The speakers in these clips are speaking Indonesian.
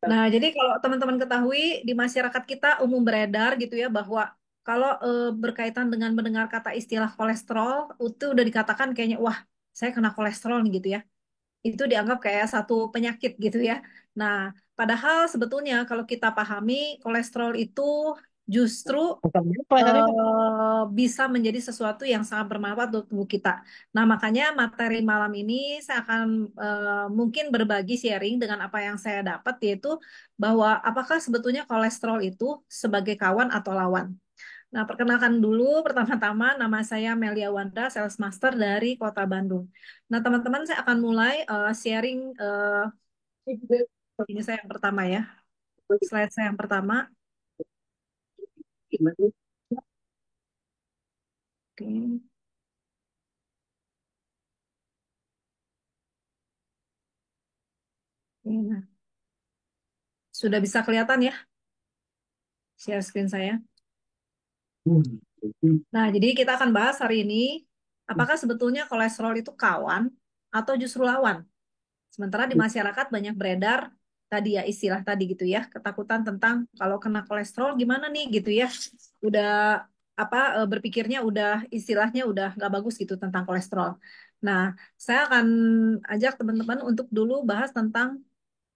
Nah, jadi kalau teman-teman ketahui di masyarakat kita umum beredar gitu ya bahwa kalau berkaitan dengan mendengar kata istilah kolesterol itu udah dikatakan kayaknya wah saya kena kolesterol nih gitu ya. Itu dianggap kayak satu penyakit gitu ya. Nah, padahal sebetulnya kalau kita pahami kolesterol itu justru bisa menjadi sesuatu yang sangat bermanfaat untuk tubuh kita. Nah, makanya materi malam ini saya akan mungkin berbagi sharing dengan apa yang saya dapat, yaitu bahwa apakah sebetulnya kolesterol itu sebagai kawan atau lawan. Nah, perkenalkan dulu pertama-tama nama saya Melia Wanda, Sales Master dari Kota Bandung. Nah, teman-teman saya akan mulai sharing ini saya yang pertama ya. Slide saya yang pertama. Oke. Nah, sudah bisa kelihatan ya share screen saya. Nah, jadi kita akan bahas hari ini apakah sebetulnya kolesterol itu kawan atau justru lawan. Sementara di masyarakat banyak beredar tadi ya istilah tadi gitu ya, ketakutan tentang kalau kena kolesterol gimana nih gitu ya. Udah berpikirnya udah istilahnya udah nggak bagus gitu tentang kolesterol. Nah, saya akan ajak teman-teman untuk dulu bahas tentang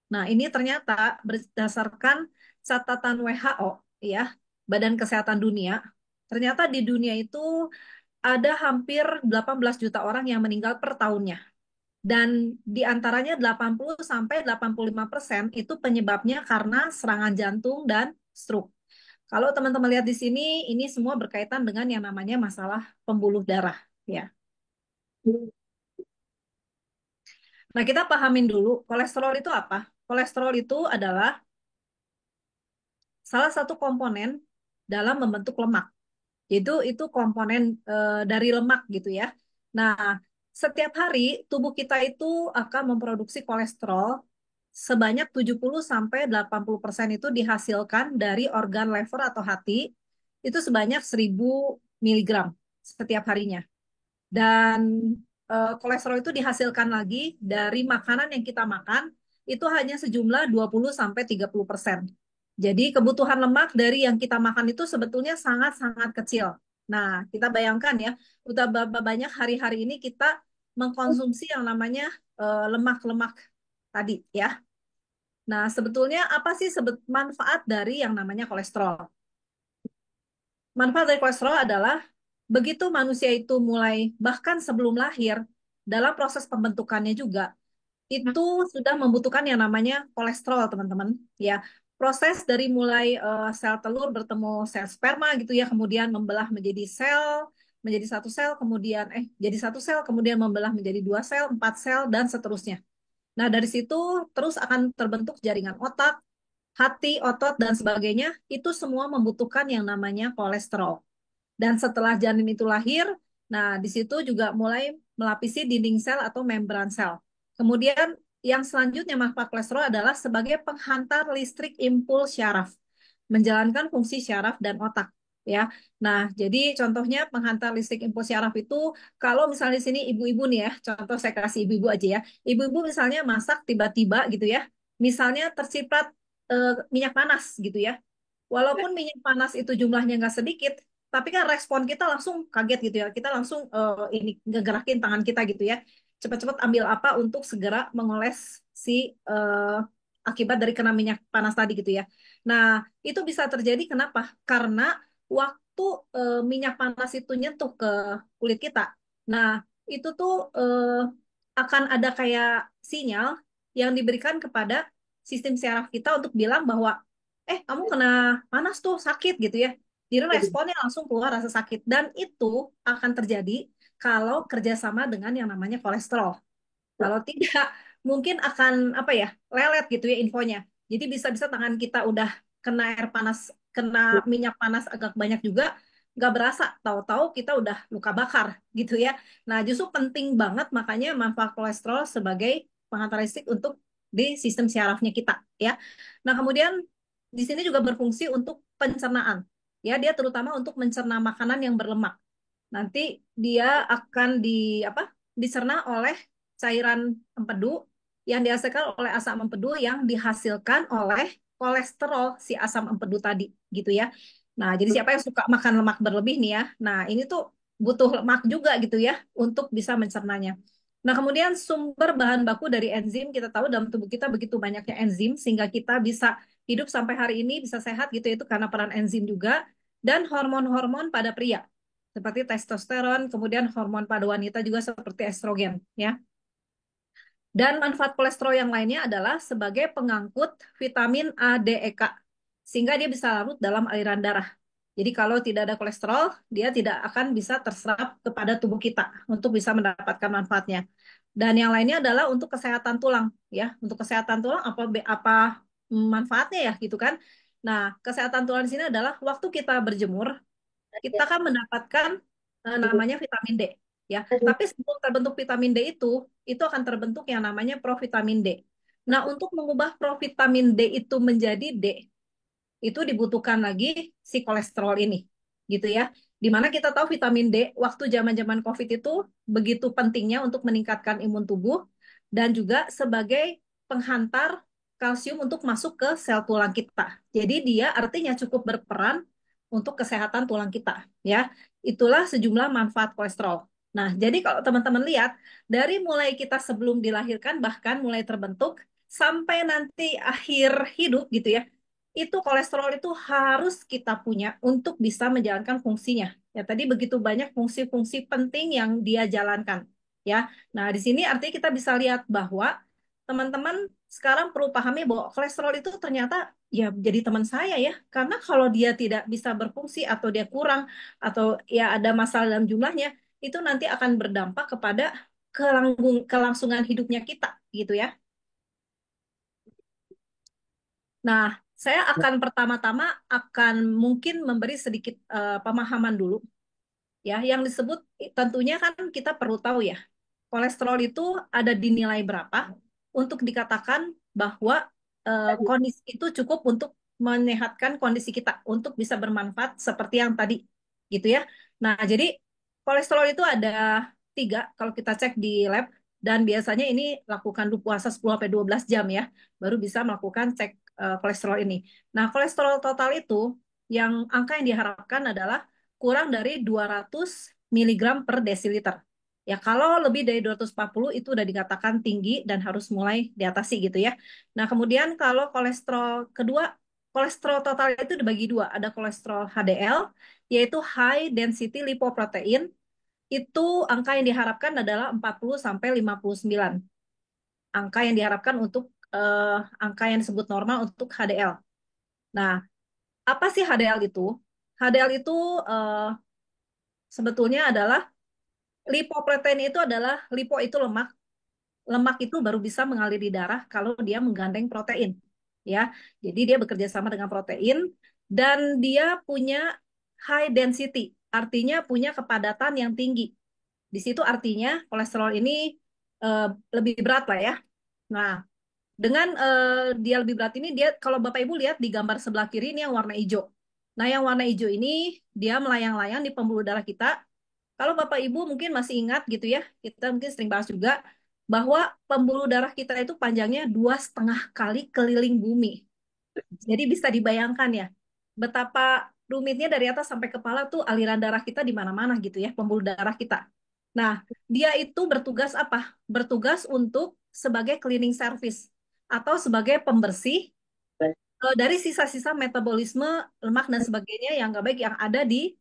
nah ini ternyata berdasarkan catatan WHO ya, Badan Kesehatan Dunia, ternyata di dunia itu ada hampir 18 juta orang yang meninggal per tahunnya. Dan di antaranya 80 sampai 85% itu penyebabnya karena serangan jantung dan stroke. Kalau teman-teman lihat di sini, ini semua berkaitan dengan yang namanya masalah pembuluh darah, ya. Nah, kita pahamin dulu, kolesterol itu apa? Kolesterol itu adalah salah satu komponen dalam membentuk lemak. Itu komponen dari lemak gitu ya. Nah, setiap hari tubuh kita itu akan memproduksi kolesterol sebanyak 70 sampai 80% itu dihasilkan dari organ lever atau hati itu sebanyak 1000 miligram setiap harinya. Dan kolesterol itu dihasilkan lagi dari makanan yang kita makan itu hanya sejumlah 20 sampai 30%. Jadi kebutuhan lemak dari yang kita makan itu sebetulnya sangat-sangat kecil. Nah, kita bayangkan ya, udah berapa banyak hari-hari ini kita mengkonsumsi yang namanya lemak-lemak tadi ya. Nah, sebetulnya apa sih manfaat dari yang namanya kolesterol? Manfaat dari kolesterol adalah begitu manusia itu mulai bahkan sebelum lahir dalam proses pembentukannya juga itu sudah membutuhkan yang namanya kolesterol, teman-teman. Ya, proses dari mulai sel telur bertemu sel sperma gitu ya, kemudian membelah menjadi sel, menjadi satu sel, kemudian jadi satu sel, kemudian membelah menjadi dua sel, empat sel, dan seterusnya. Nah, dari situ terus akan terbentuk jaringan otak, hati, otot, dan sebagainya. Itu semua membutuhkan yang namanya kolesterol. Dan setelah janin itu lahir, nah di situ juga mulai melapisi dinding sel atau membran sel. Kemudian yang selanjutnya manfaat kolesterol adalah sebagai penghantar listrik impuls syaraf, menjalankan fungsi syaraf dan otak. Ya, nah jadi contohnya penghantar listrik impuls syaraf itu kalau misalnya di sini ibu-ibu nih ya, contoh saya kasih ibu-ibu aja ya, ibu-ibu misalnya masak tiba-tiba gitu ya, misalnya terciprat minyak panas gitu ya, walaupun minyak panas itu jumlahnya nggak sedikit, tapi kan respon kita langsung kaget gitu ya. Kita langsung ini ngegerakin tangan kita gitu ya. Cepat-cepat ambil apa untuk segera mengoles si akibat dari kena minyak panas tadi gitu ya. Nah, itu bisa terjadi kenapa? Karena waktu minyak panas itu nyentuh ke kulit kita. Nah, itu tuh akan ada kayak sinyal yang diberikan kepada sistem syaraf kita untuk bilang bahwa kamu kena panas tuh sakit gitu ya. Jadi responnya langsung keluar rasa sakit dan itu akan terjadi kalau kerjasama dengan yang namanya kolesterol. Kalau tidak, mungkin akan apa ya lelet gitu ya infonya. Jadi bisa-bisa tangan kita udah kena air panas, kena minyak panas agak banyak juga, nggak berasa. Tahu-tahu kita udah luka bakar gitu ya. Nah, justru penting banget makanya manfaat kolesterol sebagai penghantar listrik untuk di sistem syarafnya kita ya. Nah, kemudian di sini juga berfungsi untuk pencernaan. Ya, dia terutama untuk mencerna makanan yang berlemak. Nanti dia akan di apa? Dicerna oleh cairan empedu yang dihasilkan oleh asam empedu yang dihasilkan oleh kolesterol si asam empedu tadi gitu ya. Nah, jadi siapa yang suka makan lemak berlebih nih ya. Nah, ini tuh butuh lemak juga gitu ya untuk bisa mencernanya. Nah, kemudian sumber bahan baku dari enzim kita tahu dalam tubuh kita begitu banyaknya enzim sehingga kita bisa hidup sampai hari ini bisa sehat gitu itu karena peran enzim juga dan hormon-hormon pada pria seperti testosteron, kemudian hormon pada wanita juga seperti estrogen ya. Dan manfaat kolesterol yang lainnya adalah sebagai pengangkut vitamin A, D, E, K, sehingga dia bisa larut dalam aliran darah. Jadi kalau tidak ada kolesterol, dia tidak akan bisa terserap kepada tubuh kita untuk bisa mendapatkan manfaatnya. Dan yang lainnya adalah untuk kesehatan tulang, ya. Untuk kesehatan tulang apa manfaatnya ya, gitu kan? Nah, kesehatan tulang di sini adalah waktu kita berjemur, kita kan mendapatkan namanya vitamin D ya. Tapi sebelum terbentuk vitamin D itu akan terbentuk yang namanya provitamin D. Nah, untuk mengubah provitamin D itu menjadi D, itu dibutuhkan lagi si kolesterol ini, gitu ya. Dimana kita tahu vitamin D waktu zaman-zaman COVID itu begitu pentingnya untuk meningkatkan imun tubuh dan juga sebagai penghantar kalsium untuk masuk ke sel tulang kita. Jadi dia artinya cukup berperan untuk kesehatan tulang kita, ya. Itulah sejumlah manfaat kolesterol. Nah, jadi kalau teman-teman lihat dari mulai kita sebelum dilahirkan bahkan mulai terbentuk sampai nanti akhir hidup gitu ya itu kolesterol itu harus kita punya untuk bisa menjalankan fungsinya. Ya, tadi begitu banyak fungsi-fungsi penting yang dia jalankan. Ya, nah di sini artinya kita bisa lihat bahwa teman-teman sekarang perlu pahami bahwa kolesterol itu ternyata ya jadi teman saya ya. Karena kalau dia tidak bisa berfungsi atau dia kurang atau ya ada masalah dalam jumlahnya, itu nanti akan berdampak kepada kelangsungan hidupnya kita gitu ya. Nah, saya akan pertama-tama akan mungkin memberi sedikit pemahaman dulu ya. Yang disebut tentunya kan kita perlu tahu ya, kolesterol itu ada di nilai berapa untuk dikatakan bahwa kondisi itu cukup untuk menyehatkan kondisi kita untuk bisa bermanfaat seperti yang tadi gitu ya. Nah, jadi kolesterol itu ada tiga kalau kita cek di lab dan biasanya ini lakukan puasa 10 sampai 12 jam ya baru bisa melakukan cek kolesterol ini. Nah, kolesterol total itu yang angka yang diharapkan adalah kurang dari 200 miligram per desiliter. Ya, kalau lebih dari 240 itu udah dikatakan tinggi dan harus mulai diatasi gitu ya. Nah, kemudian kalau kolesterol kedua, kolesterol total itu dibagi dua. Ada kolesterol HDL, yaitu high density lipoprotein. Itu angka yang diharapkan adalah 40 sampai 59. Angka yang diharapkan untuk angka yang disebut normal untuk HDL. Nah, apa sih HDL itu? HDL itu eh, sebetulnya adalah lipoprotein itu adalah lipo itu lemak. Lemak itu baru bisa mengalir di darah kalau dia menggandeng protein. Ya, jadi dia bekerja sama dengan protein dan dia punya high density, artinya punya kepadatan yang tinggi. Di situ artinya kolesterol ini eh, lebih berat lah ya. Nah, dengan dia lebih berat ini dia kalau Bapak Ibu lihat di gambar sebelah kiri ini yang warna hijau. Nah, yang warna hijau ini dia melayang-layang di pembuluh darah kita. Kalau Bapak Ibu mungkin masih ingat gitu ya, kita mungkin sering bahas juga bahwa pembuluh darah kita itu panjangnya 2,5 kali keliling bumi. Jadi bisa dibayangkan ya, betapa rumitnya dari atas sampai kepala tuh aliran darah kita di mana-mana gitu ya, pembuluh darah kita. Nah, dia itu bertugas apa? Bertugas untuk sebagai cleaning service atau sebagai pembersih dari sisa-sisa metabolisme lemak dan sebagainya yang nggak baik yang ada di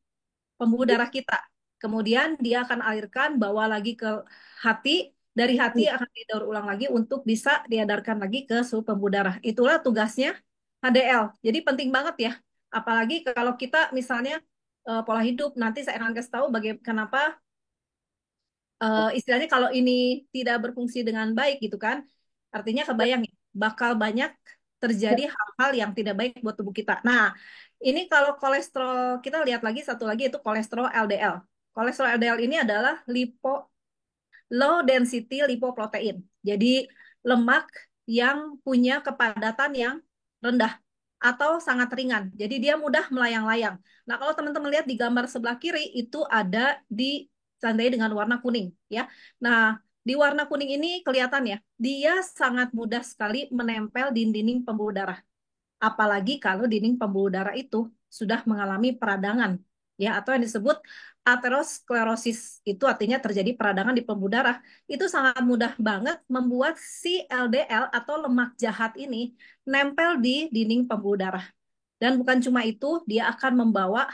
pembuluh darah kita. Kemudian dia akan alirkan, bawa lagi ke hati, dari hati akan didaur ulang lagi untuk bisa diedarkan lagi ke seluruh pembuluh darah. Itulah tugasnya HDL. Jadi penting banget ya. Apalagi kalau kita misalnya pola hidup, nanti saya akan kasih tahu bagaimana kenapa istilahnya kalau ini tidak berfungsi dengan baik gitu kan, artinya kebayang ya, bakal banyak terjadi hal-hal yang tidak baik buat tubuh kita. Nah, ini kalau kolesterol kita lihat lagi satu lagi itu kolesterol LDL. Kolesterol LDL ini adalah low density lipoprotein. Jadi lemak yang punya kepadatan yang rendah atau sangat ringan. Jadi dia mudah melayang-layang. Nah, kalau teman-teman lihat di gambar sebelah kiri itu ada ditandai dengan warna kuning ya. Nah, Di warna kuning ini kelihatan ya, dia sangat mudah sekali menempel di dinding pembuluh darah. Apalagi kalau dinding pembuluh darah itu sudah mengalami peradangan, ya, atau yang disebut aterosklerosis, itu artinya terjadi peradangan di pembuluh darah. Itu sangat mudah banget membuat si LDL atau lemak jahat ini nempel di dinding pembuluh darah. Dan bukan cuma itu, dia akan membawa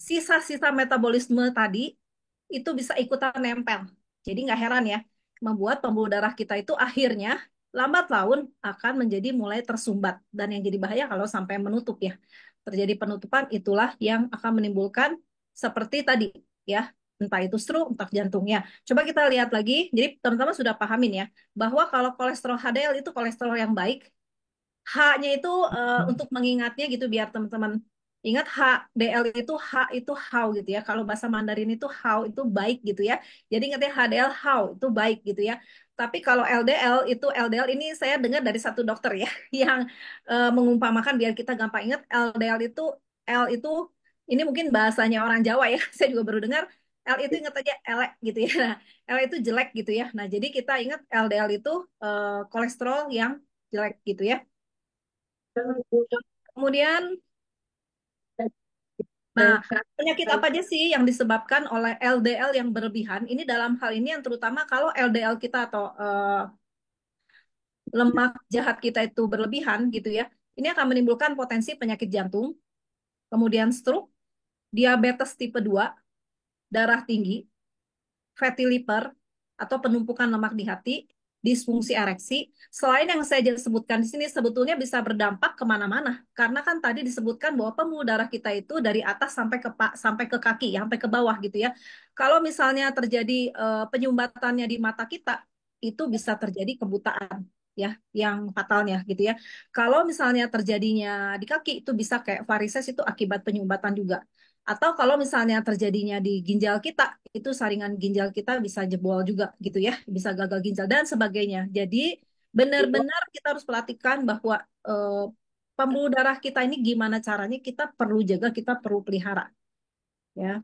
sisa-sisa metabolisme tadi itu bisa ikutan nempel. Jadi nggak heran ya, membuat pembuluh darah kita itu akhirnya lambat laun akan menjadi mulai tersumbat. Dan yang jadi bahaya kalau sampai menutup ya. Terjadi penutupan itulah yang akan menimbulkan seperti tadi ya, entah itu stroke, entah jantungnya. Coba kita lihat lagi. Jadi teman-teman sudah pahamin ya, bahwa kalau kolesterol HDL itu kolesterol yang baik, H-nya itu untuk mengingatnya gitu biar teman-teman ingat HDL itu H itu how gitu ya. Kalau bahasa Mandarin itu how itu baik gitu ya. Jadi ingatnya HDL how itu baik gitu ya. Tapi kalau LDL itu LDL ini saya dengar dari satu dokter ya yang mengumpamakan biar kita gampang ingat LDL itu L itu ini mungkin bahasanya orang Jawa ya. Saya juga baru dengar L itu ingat aja elek gitu ya. L itu jelek gitu ya. Nah, jadi kita ingat LDL itu kolesterol yang jelek gitu ya. Kemudian, nah, penyakit apa aja sih yang disebabkan oleh LDL yang berlebihan? Ini dalam hal ini yang terutama kalau LDL kita atau lemak jahat kita itu berlebihan gitu ya. Ini akan menimbulkan potensi penyakit jantung, kemudian stroke, diabetes tipe 2, darah tinggi, fatty liver atau penumpukan lemak di hati, disfungsi ereksi. Selain yang saya sebutkan di sini sebetulnya bisa berdampak kemana-mana. Karena kan tadi disebutkan bahwa pembuluh darah kita itu dari atas sampai ke kaki, sampai ke bawah gitu ya. Kalau misalnya terjadi penyumbatannya di mata kita, itu bisa terjadi kebutaan ya, yang fatalnya gitu ya. Kalau misalnya terjadinya di kaki itu bisa kayak varises itu akibat penyumbatan juga. Atau kalau misalnya terjadinya di ginjal kita, itu saringan ginjal kita bisa jebol juga gitu ya, bisa gagal ginjal dan sebagainya. Jadi benar-benar kita harus perhatikan bahwa eh, pembuluh darah kita ini gimana caranya kita perlu jaga, kita perlu pelihara ya.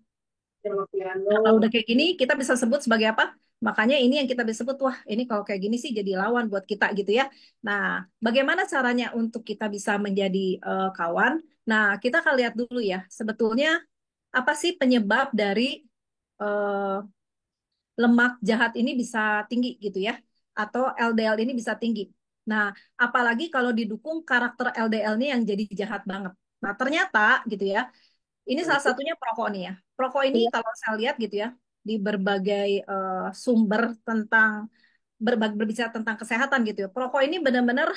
Nah, kalau udah kayak gini, kita bisa sebut sebagai apa? Makanya ini yang kita bisa sebut, wah ini kalau kayak gini sih jadi lawan buat kita gitu ya. Nah, bagaimana caranya untuk kita bisa menjadi kawan? Nah, kita akan lihat dulu ya, sebetulnya apa sih penyebab dari eh, lemak jahat ini bisa tinggi gitu ya, atau LDL ini bisa tinggi. Nah, apalagi kalau didukung karakter LDL-nya yang jadi jahat banget. Nah, ternyata gitu ya, ini salah satunya perokok nih ya. Perokok ini kalau saya lihat gitu ya, di berbagai sumber tentang berbicara tentang kesehatan gitu ya. Perokok ini benar-benar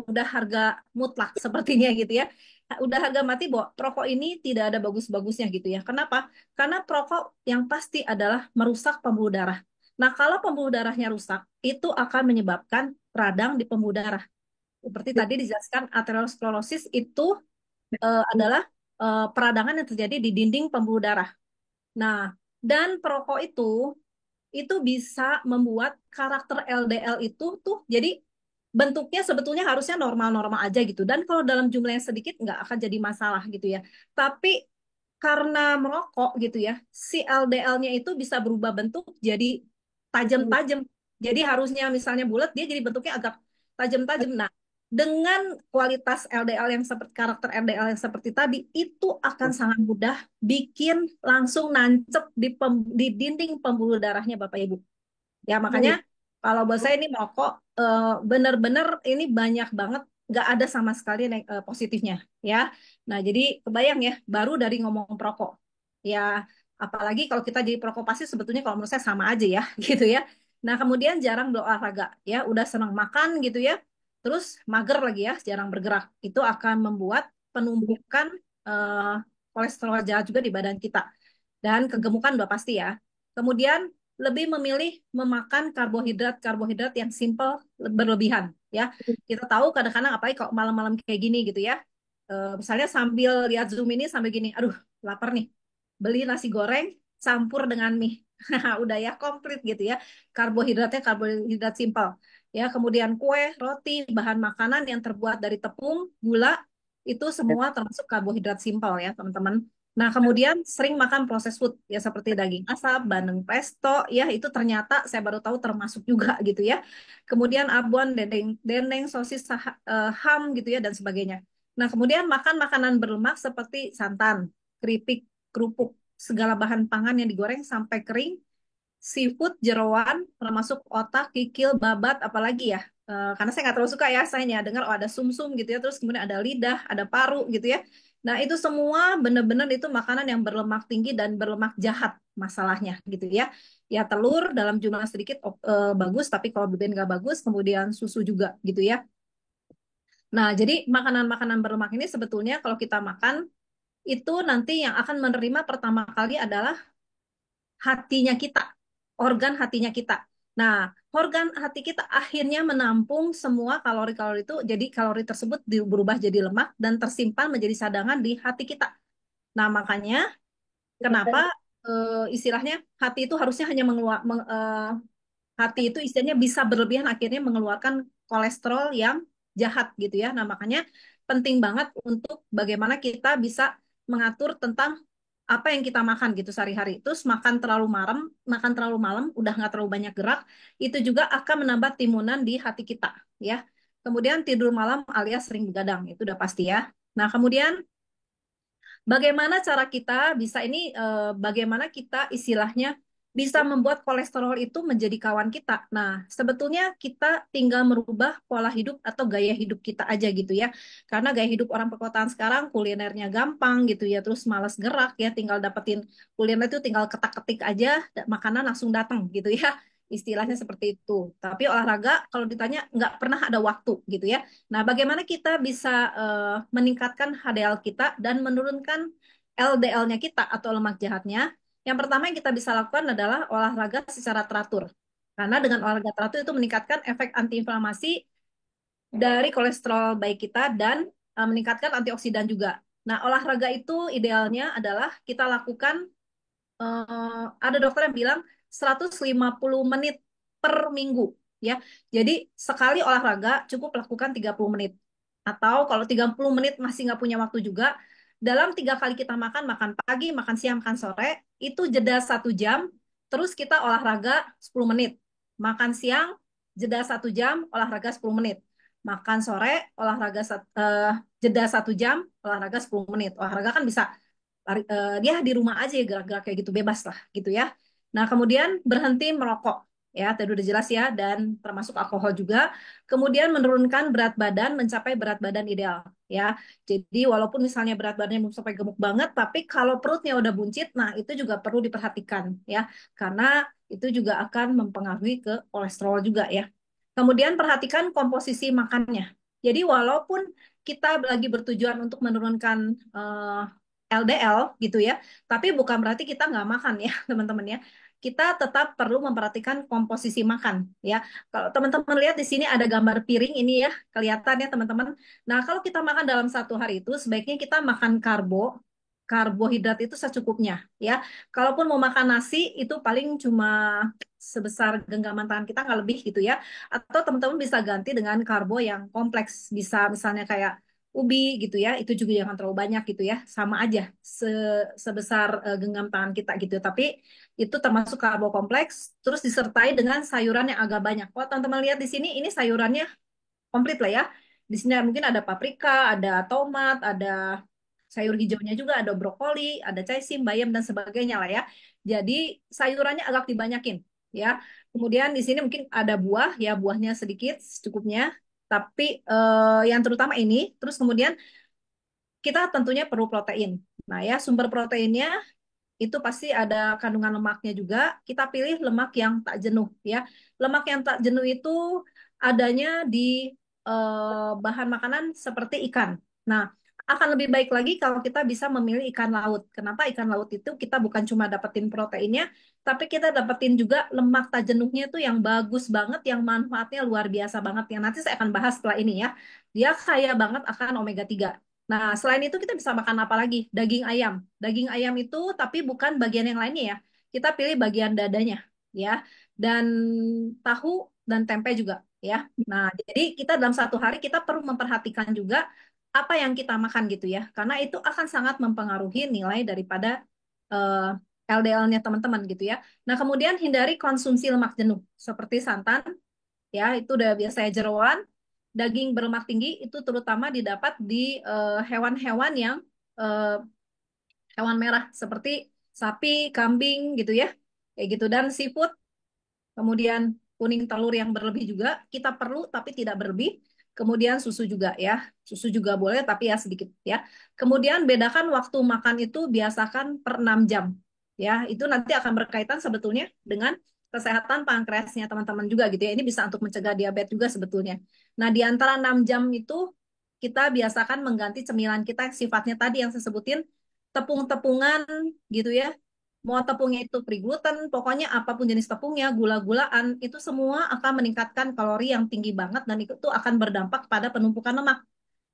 udah harga mutlak sepertinya gitu ya. Udah harga mati bahwa perokok ini tidak ada bagus-bagusnya gitu ya. Kenapa? Karena perokok yang pasti adalah merusak pembuluh darah. Nah, kalau pembuluh darahnya rusak, itu akan menyebabkan radang di pembuluh darah. Seperti tadi dijelaskan aterosklerosis itu adalah peradangan yang terjadi di dinding pembuluh darah. Nah, dan perokok itu bisa membuat karakter LDL itu tuh jadi bentuknya sebetulnya harusnya normal-normal aja gitu. Dan kalau dalam jumlah yang sedikit nggak akan jadi masalah gitu ya. Tapi karena merokok gitu ya, si LDL-nya itu bisa berubah bentuk jadi tajam-tajam. Jadi harusnya misalnya bulat, dia jadi bentuknya agak tajam-tajam. Nah, dengan kualitas LDL yang seperti karakter LDL yang seperti tadi, itu akan sangat mudah bikin langsung nancep di dinding pembuluh darahnya Bapak Ibu. Ya makanya kalau buat saya ini merokok benar-benar ini banyak banget nggak ada sama sekali positifnya ya. Nah jadi kebayang ya baru dari ngomong perokok ya apalagi kalau kita jadi perokok pasif sebetulnya kalau menurut saya sama aja ya gitu ya. Nah kemudian jarang berolahraga ya udah senang makan gitu ya. Terus mager lagi ya jarang bergerak itu akan membuat penumpukan eh, kolesterol jahat juga di badan kita dan kegemukan udah pasti ya. Kemudian lebih memilih memakan karbohidrat yang simple berlebihan ya. Kita tahu kadang-kadang apalagi kalau malam-malam kayak gini gitu ya. Misalnya sambil lihat Zoom ini sambil gini, aduh lapar nih. Beli nasi goreng campur dengan mie. Udah ya komplit gitu ya. Karbohidratnya karbohidrat simpel. Ya, kemudian kue, roti, bahan makanan yang terbuat dari tepung, gula, itu semua termasuk karbohidrat simpel ya, teman-teman. Nah, kemudian sering makan proses food ya seperti daging asap, bandeng presto, ya itu ternyata saya baru tahu termasuk juga gitu ya. Kemudian abon, dendeng, dendeng, sosis, ham gitu ya dan sebagainya. Nah, kemudian makan makanan berlemak seperti santan, keripik, kerupuk, segala bahan pangan yang digoreng sampai kering, seafood, jeroan, termasuk otak, kikil, babat, apalagi ya. Karena saya nggak terlalu suka ya, saya hanya dengar oh ada sumsum gitu ya, terus kemudian ada lidah, ada paru gitu ya. Nah itu semua benar-benar itu makanan yang berlemak tinggi dan berlemak jahat masalahnya gitu ya. Ya telur dalam jumlah sedikit bagus, tapi kalau berlebihan nggak bagus, kemudian susu juga gitu ya. Nah jadi makanan-makanan berlemak ini sebetulnya kalau kita makan, itu nanti yang akan menerima pertama kali adalah hatinya kita, organ hatinya kita. Nah, organ hati kita akhirnya menampung semua kalori-kalori itu, jadi kalori tersebut berubah jadi lemak dan tersimpan menjadi cadangan di hati kita. Nah, makanya kenapa istilahnya hati itu harusnya hanya hati itu istilahnya bisa berlebihan akhirnya mengeluarkan kolesterol yang jahat gitu ya. Nah, makanya penting banget untuk bagaimana kita bisa mengatur tentang apa yang kita makan gitu sehari-hari. Terus makan terlalu malam, udah nggak terlalu banyak gerak, itu juga akan menambah timunan di hati kita ya. Kemudian tidur malam alias sering begadang, itu udah pasti ya. Nah, kemudian bagaimana cara kita bisa bagaimana kita istilahnya bisa membuat kolesterol itu menjadi kawan kita. Nah, sebetulnya kita tinggal merubah pola hidup atau gaya hidup kita aja gitu ya. Karena gaya hidup orang perkotaan sekarang kulinernya gampang gitu ya, terus malas gerak ya, tinggal dapetin kuliner itu tinggal ketak-ketik aja, makanan langsung datang gitu ya. Istilahnya seperti itu. Tapi olahraga kalau ditanya nggak pernah ada waktu gitu ya. Nah, bagaimana kita bisa meningkatkan HDL kita dan menurunkan LDL-nya kita atau lemak jahatnya? Yang pertama yang kita bisa lakukan adalah olahraga secara teratur. Karena dengan olahraga teratur itu meningkatkan efek antiinflamasi dari kolesterol baik kita dan meningkatkan antioksidan juga. Nah, olahraga itu idealnya adalah kita lakukan ada dokter yang bilang 150 menit per minggu ya. Jadi sekali olahraga cukup lakukan 30 menit. Atau kalau 30 menit masih nggak punya waktu juga, dalam 3 kali kita makan, makan pagi, makan siang, makan sore, itu jeda 1 jam, terus kita olahraga 10 menit. Makan siang, jeda 1 jam, olahraga 10 menit. Makan sore, jeda 1 jam, olahraga 10 menit. Olahraga kan bisa dia di rumah aja ya, gerak-gerak kayak gitu bebas lah gitu ya. Nah, kemudian berhenti merokok ya, tadi udah jelas ya, dan termasuk alkohol juga. Kemudian menurunkan berat badan mencapai berat badan ideal ya. Jadi walaupun misalnya berat badannya belum sampai gemuk banget, tapi kalau perutnya udah buncit, nah itu juga perlu diperhatikan ya, karena itu juga akan mempengaruhi ke kolesterol juga ya. Kemudian perhatikan komposisi makannya. Jadi walaupun kita lagi bertujuan untuk menurunkan LDL gitu ya. Tapi bukan berarti kita nggak makan ya, teman-teman ya. Kita tetap perlu memperhatikan komposisi makan ya. Kalau teman-teman lihat di sini ada gambar piring ini ya, kelihatan ya teman-teman. Nah, kalau kita makan dalam 1 hari itu sebaiknya kita makan karbohidrat itu secukupnya ya. Kalaupun mau makan nasi itu paling cuma sebesar genggaman tangan kita nggak lebih gitu ya. Atau teman-teman bisa ganti dengan karbo yang kompleks, bisa misalnya kayak ubi gitu ya, itu juga jangan terlalu banyak gitu ya, sama aja sebesar genggam tangan kita gitu. Tapi itu termasuk karbo kompleks, terus disertai dengan sayuran yang agak banyak. Kalau teman-teman lihat di sini, ini sayurannya komplit lah ya. Di sini mungkin ada paprika, ada tomat, ada sayur hijaunya juga, ada brokoli, ada caisim, bayam dan sebagainya lah ya. Jadi sayurannya agak dibanyakin ya. Kemudian di sini mungkin ada buah ya, buahnya sedikit secukupnya. Tapi yang terutama ini, terus kemudian kita tentunya perlu protein. Nah ya, sumber proteinnya itu pasti ada kandungan lemaknya juga. Kita pilih lemak yang tak jenuh ya. Lemak yang tak jenuh itu adanya di bahan makanan seperti ikan. Nah, akan lebih baik lagi kalau kita bisa memilih ikan laut. Kenapa ikan laut itu kita bukan cuma dapetin proteinnya, tapi kita dapetin juga lemak tak jenuhnya itu yang bagus banget, yang manfaatnya luar biasa banget. Yang nanti saya akan bahas setelah ini ya. Dia kaya banget akan omega 3. Nah, selain itu kita bisa makan apa lagi? Daging ayam. Daging ayam itu tapi bukan bagian yang lainnya ya. Kita pilih bagian dadanya ya. Dan tahu dan tempe juga ya. Nah, jadi kita dalam 1 hari kita perlu memperhatikan juga apa yang kita makan gitu ya. Karena itu akan sangat mempengaruhi nilai daripada LDL-nya teman-teman gitu ya. Nah, kemudian hindari konsumsi lemak jenuh seperti santan, ya itu udah biasanya jeroan, daging berlemak tinggi itu terutama didapat di hewan-hewan yang eh, hewan merah seperti sapi, kambing gitu ya. Kayak gitu dan seafood. Kemudian kuning telur yang berlebih juga kita perlu tapi tidak berlebih. Kemudian susu juga ya. Susu juga boleh tapi ya sedikit ya. Kemudian bedakan waktu makan itu biasakan per 6 jam. Ya, itu nanti akan berkaitan sebetulnya dengan kesehatan pankreasnya teman-teman juga gitu ya. Ini bisa untuk mencegah diabetes juga sebetulnya. Nah, di antara 6 jam itu kita biasakan mengganti cemilan kita yang sifatnya tadi yang saya sebutin tepung-tepungan gitu ya, mau tepungnya itu free gluten, pokoknya apapun jenis tepungnya, gula-gulaan, itu semua akan meningkatkan kalori yang tinggi banget dan itu tuh akan berdampak pada penumpukan lemak.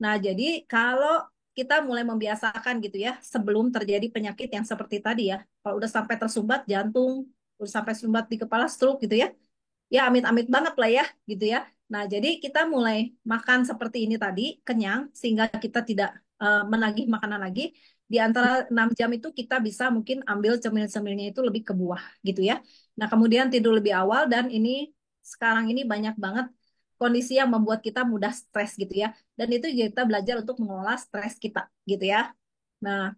Nah, jadi kalau kita mulai membiasakan gitu ya, sebelum terjadi penyakit yang seperti tadi ya, kalau udah sampai tersumbat jantung, udah sampai sumbat di kepala stroke gitu ya, ya amit-amit banget lah ya gitu ya. Nah, jadi kita mulai makan seperti ini tadi, kenyang, sehingga kita tidak menagih makanan lagi. Di antara 6 jam itu kita bisa mungkin ambil cemil-cemilnya itu lebih ke buah gitu ya. Nah, kemudian tidur lebih awal dan ini sekarang ini banyak banget kondisi yang membuat kita mudah stres gitu ya. Dan itu juga kita belajar untuk mengelola stres kita gitu ya. Nah,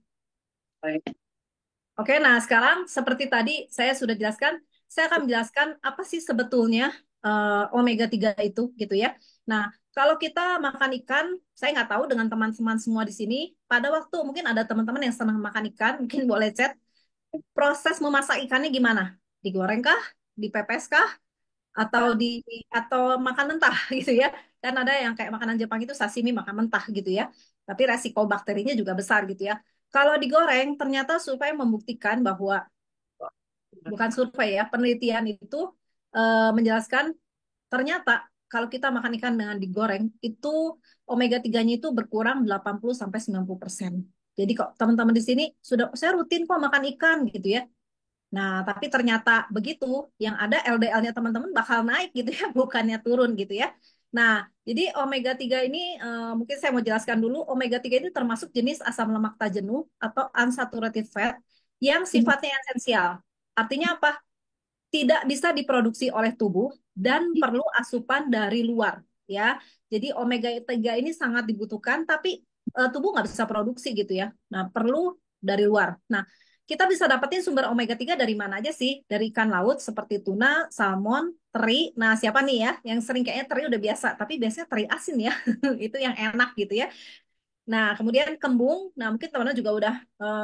oke, nah sekarang seperti tadi saya sudah jelaskan, saya akan menjelaskan apa sih sebetulnya omega 3 itu gitu ya. Nah, kalau kita makan ikan, saya nggak tahu dengan teman-teman semua di sini, pada waktu mungkin ada teman-teman yang senang makan ikan, mungkin boleh chat, proses memasak ikannya gimana? Digoreng kah? Dipepes kah? Atau atau makan mentah gitu ya. Kan ada yang kayak makanan Jepang itu sashimi makan mentah gitu ya. Tapi resiko bakterinya juga besar gitu ya. Kalau digoreng ternyata supaya membuktikan bahwa bukan survei ya, penelitian itu menjelaskan ternyata kalau kita makan ikan dengan digoreng itu omega 3-nya itu berkurang 80 sampai 90%. Jadi kok teman-teman di sini sudah saya rutin kok makan ikan gitu ya. Nah, tapi ternyata begitu, yang ada LDL-nya teman-teman bakal naik gitu ya, bukannya turun gitu ya. Nah, jadi omega 3 ini mungkin saya mau jelaskan dulu, omega 3 ini termasuk jenis asam lemak tak jenuh atau unsaturated fat yang sifatnya esensial. Artinya apa? Tidak bisa diproduksi oleh tubuh dan perlu asupan dari luar ya. Jadi omega 3 ini sangat dibutuhkan tapi tubuh nggak bisa produksi gitu ya. Nah, perlu dari luar. Nah, kita bisa dapetin sumber omega 3 dari mana aja sih? Dari ikan laut seperti tuna, salmon, teri. Nah, siapa nih ya yang sering kayaknya teri udah biasa, tapi biasanya teri asin ya. Itu yang enak gitu ya. Nah, kemudian kembung. Nah, mungkin teman-teman juga udah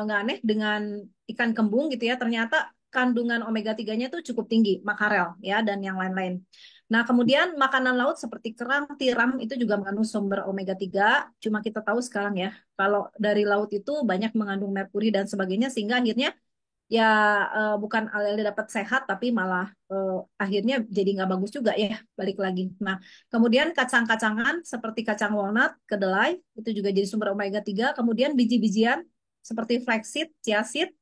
nggak aneh dengan ikan kembung gitu ya. Ternyata kandungan omega 3-nya itu cukup tinggi, makarel ya, dan yang lain-lain. Nah, kemudian makanan laut seperti kerang, tiram itu juga mengandung sumber omega 3. Cuma kita tahu sekarang ya, kalau dari laut itu banyak mengandung merkuri dan sebagainya, sehingga akhirnya ya bukan alih-alih dapat sehat tapi malah akhirnya jadi nggak bagus juga ya balik lagi. Nah, kemudian kacang-kacangan seperti kacang walnut, kedelai itu juga jadi sumber omega 3. Kemudian biji-bijian seperti flaxseed, chia seed,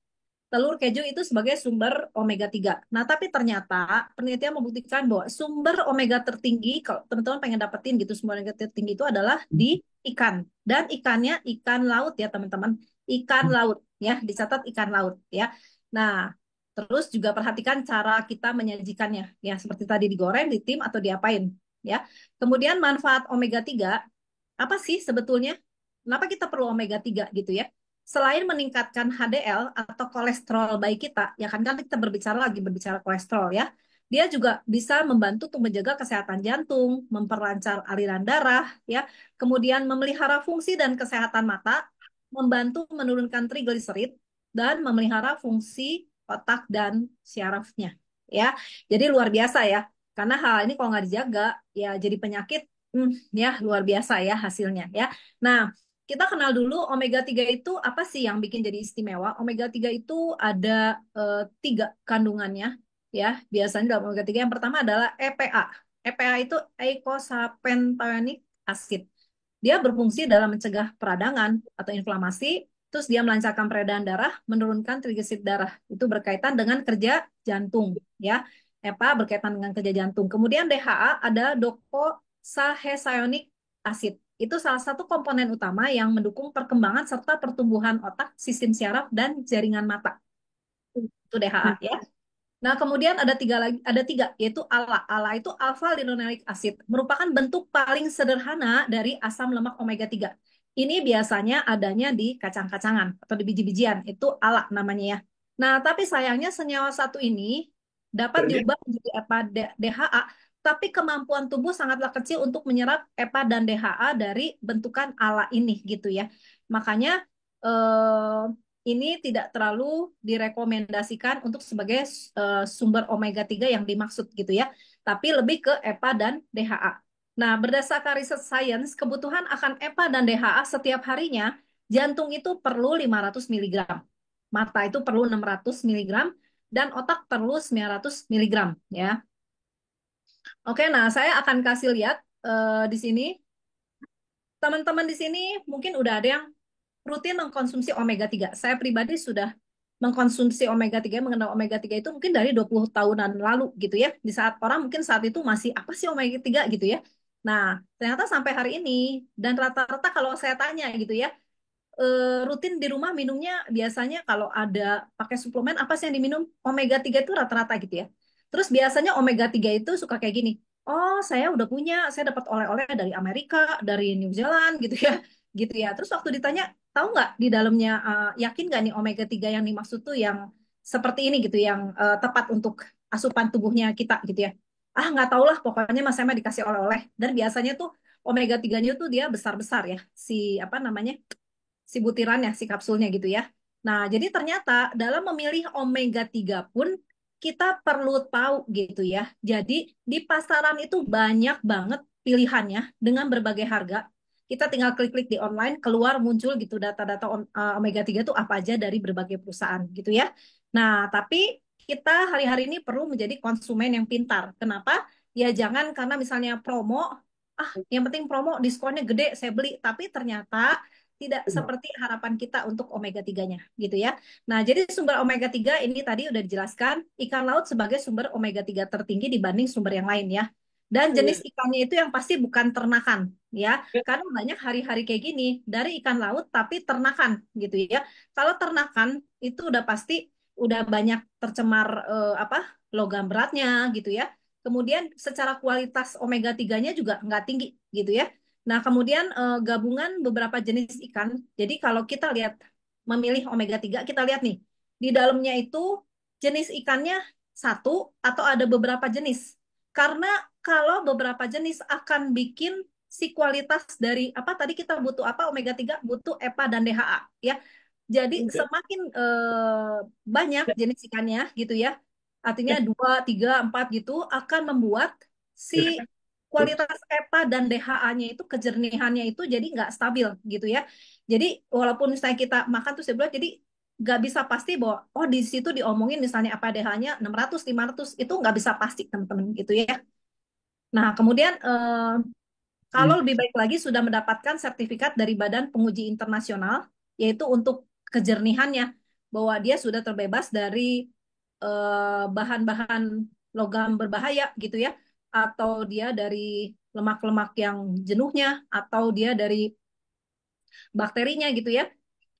telur keju itu sebagai sumber omega 3. Nah, tapi ternyata penelitian membuktikan bahwa sumber omega tertinggi kalau teman-teman pengen dapetin gitu sumber omega tertinggi itu adalah di ikan. Dan ikannya ikan laut ya, teman-teman. Ikan laut ya, dicatat ikan laut ya. Nah, terus juga perhatikan cara kita menyajikannya ya, seperti tadi digoreng, ditim atau diapain ya. Kemudian manfaat omega 3 apa sih sebetulnya? Kenapa kita perlu omega 3 gitu ya? Selain meningkatkan HDL atau kolesterol baik kita, ya kan kita berbicara kolesterol ya. Dia juga bisa membantu untuk menjaga kesehatan jantung, memperlancar aliran darah, ya. Kemudian memelihara fungsi dan kesehatan mata, membantu menurunkan trigliserid dan memelihara fungsi otak dan syarafnya, ya. Jadi luar biasa ya. Karena hal ini kalau nggak dijaga, ya jadi penyakit, ya luar biasa ya hasilnya, ya. Nah, kita kenal dulu omega 3 itu apa sih yang bikin jadi istimewa. Omega 3 itu ada tiga kandungannya ya. Biasanya dalam omega 3 yang pertama adalah EPA. EPA itu eicosapentaenoic acid. Dia berfungsi dalam mencegah peradangan atau inflamasi, terus dia melancarkan peredaran darah, menurunkan trigliserid darah. Itu berkaitan dengan kerja jantung ya. EPA berkaitan dengan kerja jantung. Kemudian DHA ada docosahexaenoic acid itu salah satu komponen utama yang mendukung perkembangan serta pertumbuhan otak, sistem syaraf, dan jaringan mata. Itu DHA ya. Nah, kemudian ada tiga, yaitu ALA. ALA itu alpha linolenic acid, merupakan bentuk paling sederhana dari asam lemak omega 3. Ini biasanya adanya di kacang-kacangan atau di biji-bijian, itu ALA namanya ya. Nah, tapi sayangnya senyawa satu ini dapat diubah menjadi EPA DHA, tapi kemampuan tubuh sangatlah kecil untuk menyerap EPA dan DHA dari bentukan ALA ini gitu ya. Makanya eh, ini tidak terlalu direkomendasikan untuk sebagai sumber omega 3 yang dimaksud gitu ya, tapi lebih ke EPA dan DHA. Nah, berdasarkan riset sains, kebutuhan akan EPA dan DHA setiap harinya, jantung itu perlu 500 miligram, mata itu perlu 600 miligram, dan otak perlu 900 miligram ya. Oke, nah saya akan kasih lihat di sini. Teman-teman di sini mungkin udah ada yang rutin mengkonsumsi omega 3. Saya pribadi sudah mengkonsumsi omega 3, mengenal omega 3 itu mungkin dari 20 tahunan lalu gitu ya. Di saat orang mungkin saat itu masih apa sih omega 3 gitu ya. Nah, ternyata sampai hari ini dan rata-rata kalau saya tanya gitu ya, rutin di rumah minumnya biasanya kalau ada pakai suplemen apa sih yang diminum? Omega 3 itu rata-rata gitu ya. Terus biasanya omega 3 itu suka kayak gini. Oh, saya udah punya, saya dapat oleh-oleh dari Amerika, dari New Zealand gitu ya. Gitu ya. Terus waktu ditanya, tahu nggak di dalamnya yakin nggak nih omega 3 yang dimaksud tuh yang seperti ini gitu, yang tepat untuk asupan tubuhnya kita gitu ya. Ah, nggak tahu lah, pokoknya mas saya mah dikasih oleh-oleh. Dan biasanya tuh omega 3-nya tuh dia besar-besar ya. Si apa namanya? Si butirannya, si kapsulnya gitu ya. Nah, jadi ternyata dalam memilih omega 3 pun kita perlu tahu gitu ya. Jadi di pasaran itu banyak banget pilihannya dengan berbagai harga. Kita tinggal klik-klik di online, keluar muncul gitu data-data omega 3 itu apa aja dari berbagai perusahaan gitu ya. Nah, tapi kita hari-hari ini perlu menjadi konsumen yang pintar. Kenapa? Ya jangan karena misalnya promo, yang penting promo diskonnya gede, saya beli. Tapi ternyata tidak seperti harapan kita untuk omega 3-nya gitu ya. Nah, jadi sumber omega 3 ini tadi udah dijelaskan, ikan laut sebagai sumber omega 3 tertinggi dibanding sumber yang lain ya. Dan jenis ikannya itu yang pasti bukan ternakan ya. Karena banyak hari-hari kayak gini dari ikan laut tapi ternakan gitu ya. Kalau ternakan itu udah pasti udah banyak tercemar apa logam beratnya gitu ya. Kemudian secara kualitas omega 3-nya juga nggak tinggi gitu ya. Nah, kemudian gabungan beberapa jenis ikan. Jadi kalau kita lihat memilih omega 3, kita lihat nih, di dalamnya itu jenis ikannya satu atau ada beberapa jenis. Karena kalau beberapa jenis akan bikin si kualitas dari apa tadi kita butuh apa omega 3 butuh EPA dan DHA ya. Jadi semakin banyak jenis ikannya gitu ya. Artinya 2, 3, 4 gitu akan membuat si kualitas EPA dan DHA-nya itu kejernihannya itu jadi nggak stabil gitu ya. Jadi walaupun misalnya kita makan tuh sebelah jadi nggak bisa pasti bahwa oh di situ diomongin misalnya apa DHA-nya 600 500 itu nggak bisa pasti teman-teman gitu ya. Nah, kemudian kalau lebih baik lagi sudah mendapatkan sertifikat dari Badan Penguji Internasional yaitu untuk kejernihannya bahwa dia sudah terbebas dari bahan-bahan logam berbahaya gitu ya, atau dia dari lemak-lemak yang jenuhnya, atau dia dari bakterinya gitu ya,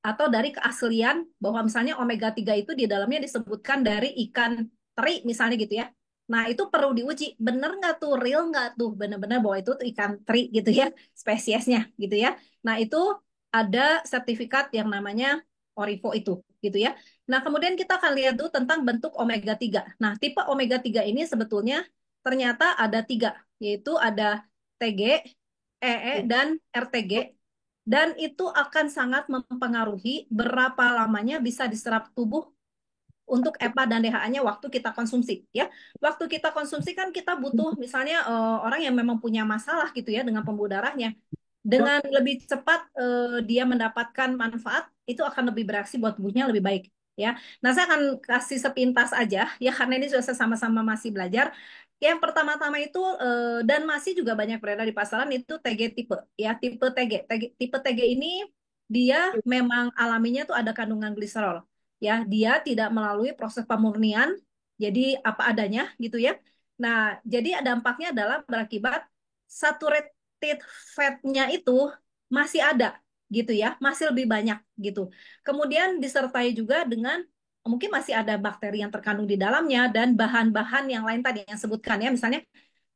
atau dari keaslian bahwa misalnya omega 3 itu di dalamnya disebutkan dari ikan teri misalnya gitu ya. Nah, itu perlu diuji, bener nggak tuh, real nggak tuh, bener-bener bahwa itu tuh ikan teri gitu ya, spesiesnya gitu ya. Nah, itu ada sertifikat yang namanya Orivo itu gitu ya. Nah, kemudian kita akan lihat dulu tentang bentuk omega 3. Nah, tipe omega 3 ini sebetulnya ternyata ada tiga, yaitu ada TG, EE, dan RTG. Dan itu akan sangat mempengaruhi berapa lamanya bisa diserap tubuh untuk EPA dan DHA-nya waktu kita konsumsi ya. Waktu kita konsumsi kan kita butuh misalnya orang yang memang punya masalah gitu ya dengan pembuluh darahnya. Dengan lebih cepat dia mendapatkan manfaat, itu akan lebih bereaksi buat tubuhnya lebih baik ya. Nah, saya akan kasih sepintas aja ya karena ini sudah sama-sama masih belajar. Yang pertama-tama itu dan masih juga banyak beredar di pasaran itu TG tipe ya, tipe TG. Tipe TG ini dia memang alaminya tuh ada kandungan gliserol ya. Dia tidak melalui proses pemurnian, jadi apa adanya gitu ya. Nah, jadi dampaknya adalah berakibat saturate retinol fatnya itu masih ada gitu ya, masih lebih banyak gitu. Kemudian disertai juga dengan mungkin masih ada bakteri yang terkandung di dalamnya dan bahan-bahan yang lain tadi yang sebutkan ya, misalnya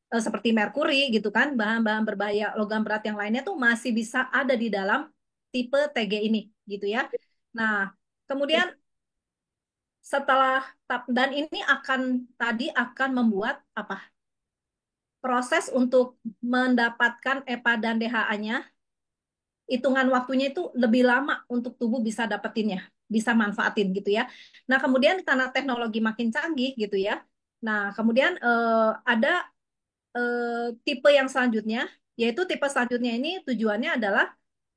seperti merkuri gitu kan, bahan-bahan berbahaya logam berat yang lainnya tuh masih bisa ada di dalam tipe TG ini gitu ya. Nah, kemudian setelah dan ini akan membuat apa? Proses untuk mendapatkan EPA dan DHA-nya, hitungan waktunya itu lebih lama untuk tubuh bisa dapetinnya, bisa manfaatin gitu ya. Nah, kemudian karena teknologi makin canggih gitu ya. Nah, kemudian ada tipe yang selanjutnya, yaitu tipe selanjutnya ini tujuannya adalah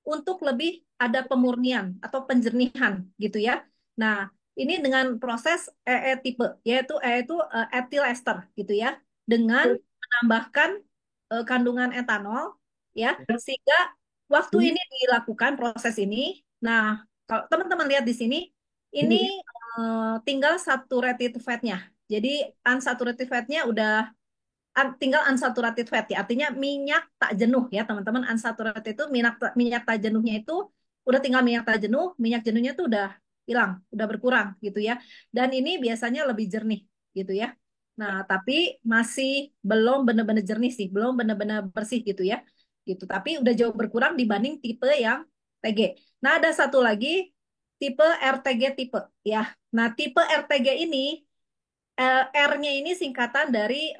untuk lebih ada pemurnian atau penjernihan gitu ya. Nah, ini dengan proses EE tipe, yaitu ethyl ester gitu ya, dengan menambahkan kandungan etanol ya, sehingga waktu ini dilakukan proses ini. Nah, kalau teman-teman lihat di sini, ini tinggal saturated fat-nya. Jadi unsaturated fat-nya udah tinggal unsaturated fat ya, artinya minyak tak jenuh ya teman-teman. Unsaturated itu minyak tak jenuhnya itu udah tinggal minyak jenuhnya itu udah hilang, udah berkurang gitu ya. Dan ini biasanya lebih jernih gitu ya. Nah, tapi masih belum benar-benar jernih sih, belum benar-benar bersih gitu ya. Gitu. Tapi udah jauh berkurang dibanding tipe yang TG. Nah, ada satu lagi tipe RTG tipe ya. Nah, tipe RTG ini R-nya ini singkatan dari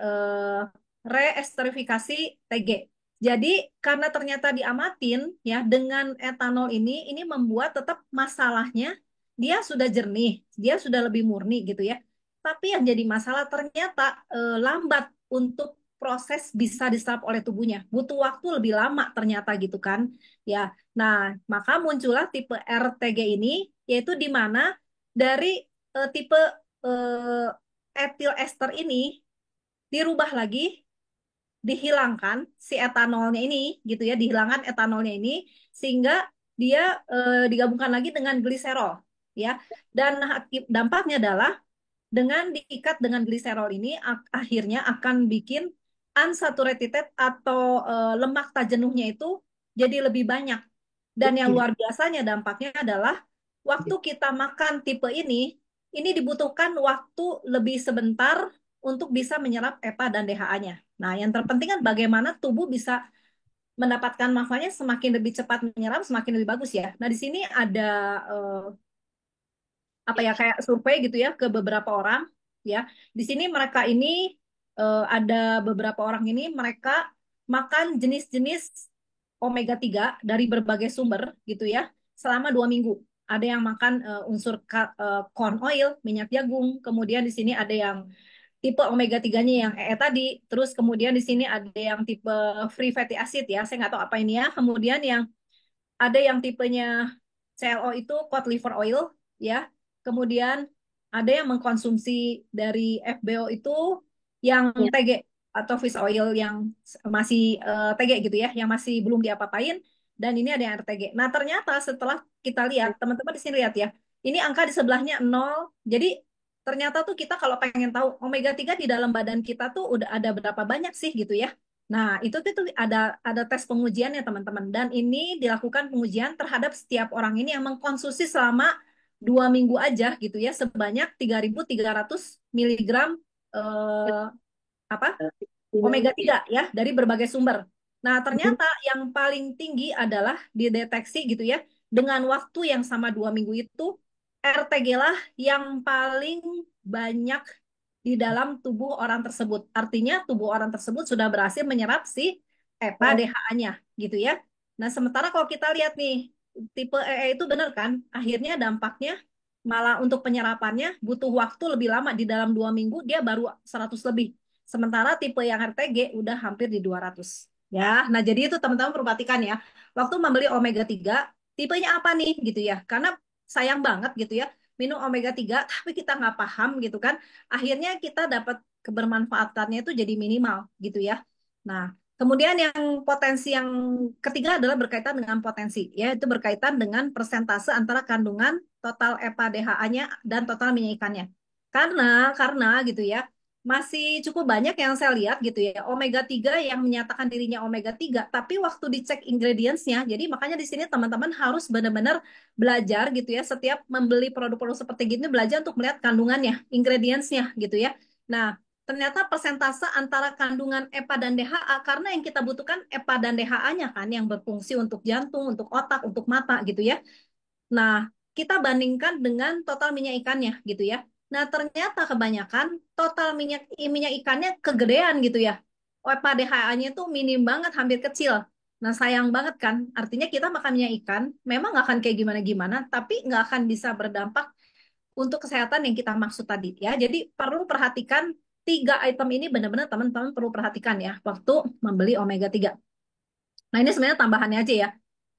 reesterifikasi TG. Jadi karena ternyata diamatin ya dengan etanol ini membuat tetap masalahnya dia sudah jernih, dia sudah lebih murni gitu ya. Tapi yang jadi masalah ternyata lambat untuk proses bisa diserap oleh tubuhnya. Butuh waktu lebih lama ternyata gitu kan. Ya. Nah, maka muncullah tipe RTG ini yaitu di mana dari tipe eh, etil ester ini dirubah lagi, dihilangkan si etanolnya ini, gitu ya, dihilangkan etanolnya ini, sehingga dia digabungkan lagi dengan gliserol, ya. Dan dampaknya adalah dengan diikat dengan gliserol ini, akhirnya akan bikin unsaturated fat atau lemak tak jenuhnya itu jadi lebih banyak. Dan yang luar biasanya dampaknya adalah waktu kita makan tipe ini dibutuhkan waktu lebih sebentar untuk bisa menyerap EPA dan DHA-nya. Nah, yang terpenting kan bagaimana tubuh bisa mendapatkan manfaatnya semakin lebih cepat menyerap, semakin lebih bagus ya. Nah, di sini ada eh, apa ya kayak survei gitu ya ke beberapa orang ya. Di sini mereka ini ada beberapa orang ini mereka makan jenis-jenis omega 3 dari berbagai sumber gitu ya selama 2 minggu. Ada yang makan unsur corn oil, minyak jagung, kemudian di sini ada yang tipe omega 3-nya yang tadi, terus kemudian di sini ada yang tipe free fatty acid ya, saya nggak tahu apa ini ya, kemudian yang ada yang tipenya CLO itu cod liver oil ya. Kemudian ada yang mengkonsumsi dari FBO itu yang Ya. TG atau fish oil yang masih TG gitu ya, yang masih belum diapa-apain. Dan ini ada yang RTG. Nah, ternyata setelah kita lihat, teman-teman di sini lihat ya, ini angka di sebelahnya nol. Jadi ternyata tuh kita kalau pengen tahu omega 3 di dalam badan kita tuh udah ada berapa banyak sih gitu ya. Nah, itu tuh ada tes pengujiannya teman-teman. Dan ini dilakukan pengujian terhadap setiap orang ini yang mengkonsumsi selama 2 minggu aja gitu ya, sebanyak 3.300 miligram eh, apa omega 3 ya dari berbagai sumber. Nah, ternyata yang paling tinggi adalah dideteksi gitu ya, dengan waktu yang sama 2 minggu itu, RTG lah yang paling banyak di dalam tubuh orang tersebut. Artinya tubuh orang tersebut sudah berhasil menyerap si EPA DHA-nya gitu ya. Nah, sementara kalau kita lihat nih, tipe EE itu benar kan? Akhirnya dampaknya malah untuk penyerapannya butuh waktu lebih lama, di dalam 2 minggu dia baru 100 lebih. Sementara tipe yang RTG udah hampir di 200. Ya, nah jadi itu teman-teman perhatikan ya. Waktu membeli omega 3 tipenya apa nih gitu ya. Karena sayang banget gitu ya, minum omega 3 tapi kita nggak paham gitu kan. Akhirnya kita dapat kebermanfaatannya itu jadi minimal gitu ya. Nah, kemudian yang potensi yang ketiga adalah berkaitan dengan potensi, ya itu berkaitan dengan persentase antara kandungan total EPA DHA-nya dan total minyak ikannya. Karena gitu ya, masih cukup banyak yang saya lihat gitu ya, omega 3 yang menyatakan dirinya omega 3 tapi waktu dicek ingredients-nya, jadi makanya di sini teman-teman harus benar-benar belajar gitu ya, setiap membeli produk-produk seperti gini belajar untuk melihat kandungannya, ingredients-nya gitu ya. Nah, ternyata persentase antara kandungan EPA dan DHA, karena yang kita butuhkan EPA dan DHA-nya kan yang berfungsi untuk jantung, untuk otak, untuk mata gitu ya. Nah, kita bandingkan dengan total minyak ikannya gitu ya. Nah, ternyata kebanyakan total minyak ikannya kegedean gitu ya. EPA DHA-nya itu minim banget, hampir kecil. Nah, sayang banget kan. Artinya kita makan minyak ikan memang nggak akan kayak gimana-gimana, tapi nggak akan bisa berdampak untuk kesehatan yang kita maksud tadi ya. Jadi perlu perhatikan tiga item ini, benar-benar teman-teman perlu perhatikan ya waktu membeli omega 3. Nah, ini sebenarnya tambahannya aja ya.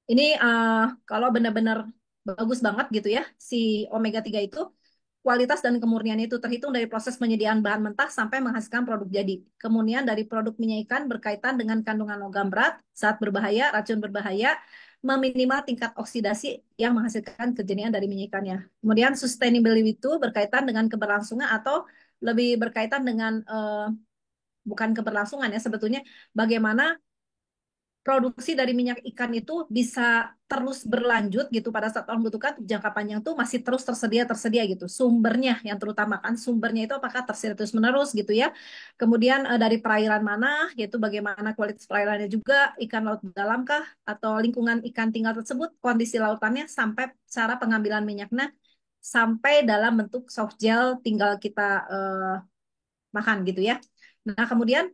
Ini kalau benar-benar bagus banget gitu ya, si omega 3 itu kualitas dan kemurniannya itu terhitung dari proses penyediaan bahan mentah sampai menghasilkan produk jadi. Kemudian dari produk minyak ikan berkaitan dengan kandungan logam berat, zat berbahaya, racun berbahaya, meminimal tingkat oksidasi yang menghasilkan kejenian dari minyak ikannya. Kemudian sustainability itu berkaitan dengan keberlangsungan atau lebih berkaitan dengan bukan keberlangsungan ya sebetulnya, bagaimana produksi dari minyak ikan itu bisa terus berlanjut gitu pada saat orang butuhkan jangka panjang tuh masih terus tersedia tersedia gitu, sumbernya yang terutama kan, sumbernya itu apakah tersedia terus menerus gitu ya. Kemudian dari perairan mana, yaitu bagaimana kualitas perairannya juga, ikan laut dalamkah atau lingkungan ikan tinggal tersebut, kondisi lautannya, sampai cara pengambilan minyaknya, sampai dalam bentuk soft gel tinggal kita makan gitu ya. Nah, kemudian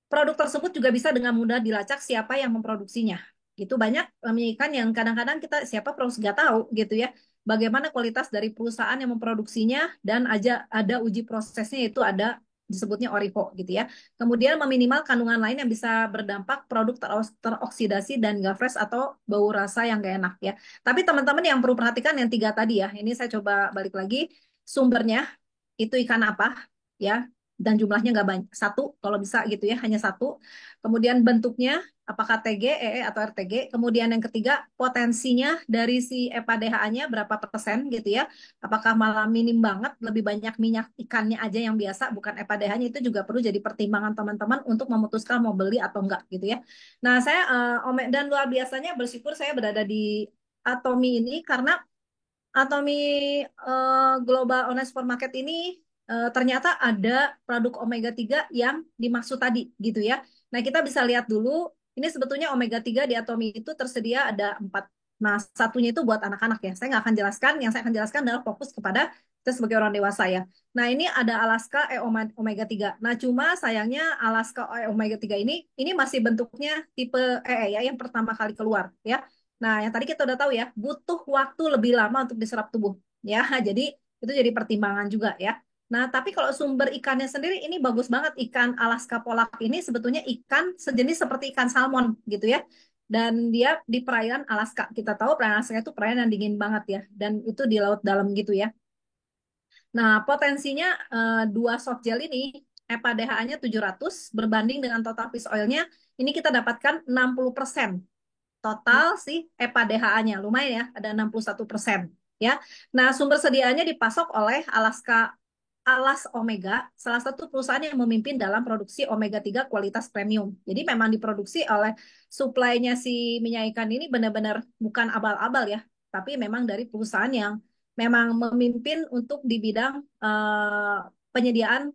produk tersebut juga bisa dengan mudah dilacak siapa yang memproduksinya. Gitu banyak menyanyikan yang kadang-kadang kita siapa produk nggak tahu gitu ya. Bagaimana kualitas dari perusahaan yang memproduksinya, dan aja ada uji prosesnya, itu ada disebutnya ORIPO gitu ya. Kemudian meminimal kandungan lain yang bisa berdampak produk teroksidasi dan gak fresh atau bau rasa yang gak enak ya. Tapi teman-teman yang perlu perhatikan yang tiga tadi ya. Ini saya coba balik lagi, sumbernya itu ikan apa ya, dan jumlahnya nggak banyak, satu kalau bisa gitu ya, hanya satu. Kemudian bentuknya apakah TG, EE atau RTG. Kemudian yang ketiga, potensinya dari si EPA DHA-nya berapa persen gitu ya, apakah malah minim banget, lebih banyak minyak ikannya aja yang biasa bukan EPA DHA-nya, itu juga perlu jadi pertimbangan teman-teman untuk memutuskan mau beli atau enggak gitu ya. Nah, saya dan luar biasanya bersyukur saya berada di Atomi ini, karena Atomi Global Online Supermarket ini ternyata ada produk omega 3 yang dimaksud tadi gitu ya. Nah, kita bisa lihat dulu, ini sebetulnya omega 3 di Atomi itu tersedia ada 4. Nah, satunya itu buat anak-anak ya. Saya nggak akan jelaskan, yang saya akan jelaskan adalah fokus kepada kita sebagai orang dewasa ya. Nah, ini ada Alaska omega 3. Nah, cuma sayangnya Alaska omega 3 ini masih bentuknya tipe ya, yang pertama kali keluar ya. Nah, yang tadi kita udah tahu ya, butuh waktu lebih lama untuk diserap tubuh. Ya, jadi itu jadi pertimbangan juga ya. Nah, tapi kalau sumber ikannya sendiri ini bagus banget. Ikan Alaska Polak ini sebetulnya ikan sejenis seperti ikan salmon gitu ya. Dan dia di perairan Alaska. Kita tahu perairan Alaska itu perairan yang dingin banget ya. Dan itu di laut dalam gitu ya. Nah, potensinya dua soft gel ini, EPA DHA-nya 700 berbanding dengan total fish oil-nya, ini kita dapatkan 60% total sih EPA DHA-nya. Lumayan ya, ada 61% ya. Nah, sumber sediaannya dipasok oleh Alas Omega, salah satu perusahaan yang memimpin dalam produksi omega 3 kualitas premium. Jadi memang diproduksi oleh, suplainya si minyak ikan ini benar-benar bukan abal-abal ya, tapi memang dari perusahaan yang memang memimpin untuk di bidang penyediaan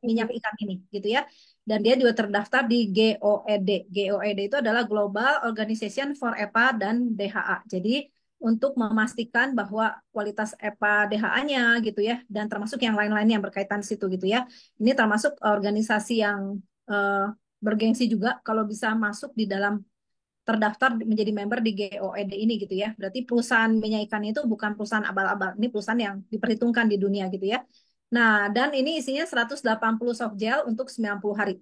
minyak ikan ini gitu ya. Dan dia juga terdaftar di GOED. GOED itu adalah Global Organization for EPA dan DHA. Jadi untuk memastikan bahwa kualitas EPA DHA-nya gitu ya, dan termasuk yang lain-lain yang berkaitan di situ gitu ya. Ini termasuk organisasi yang eh, bergengsi juga kalau bisa masuk di dalam, terdaftar menjadi member di GOED ini gitu ya. Berarti perusahaan minyak ikan itu bukan perusahaan abal-abal. Ini perusahaan yang diperhitungkan di dunia gitu ya. Nah, dan ini isinya 180 soft gel untuk 90 hari.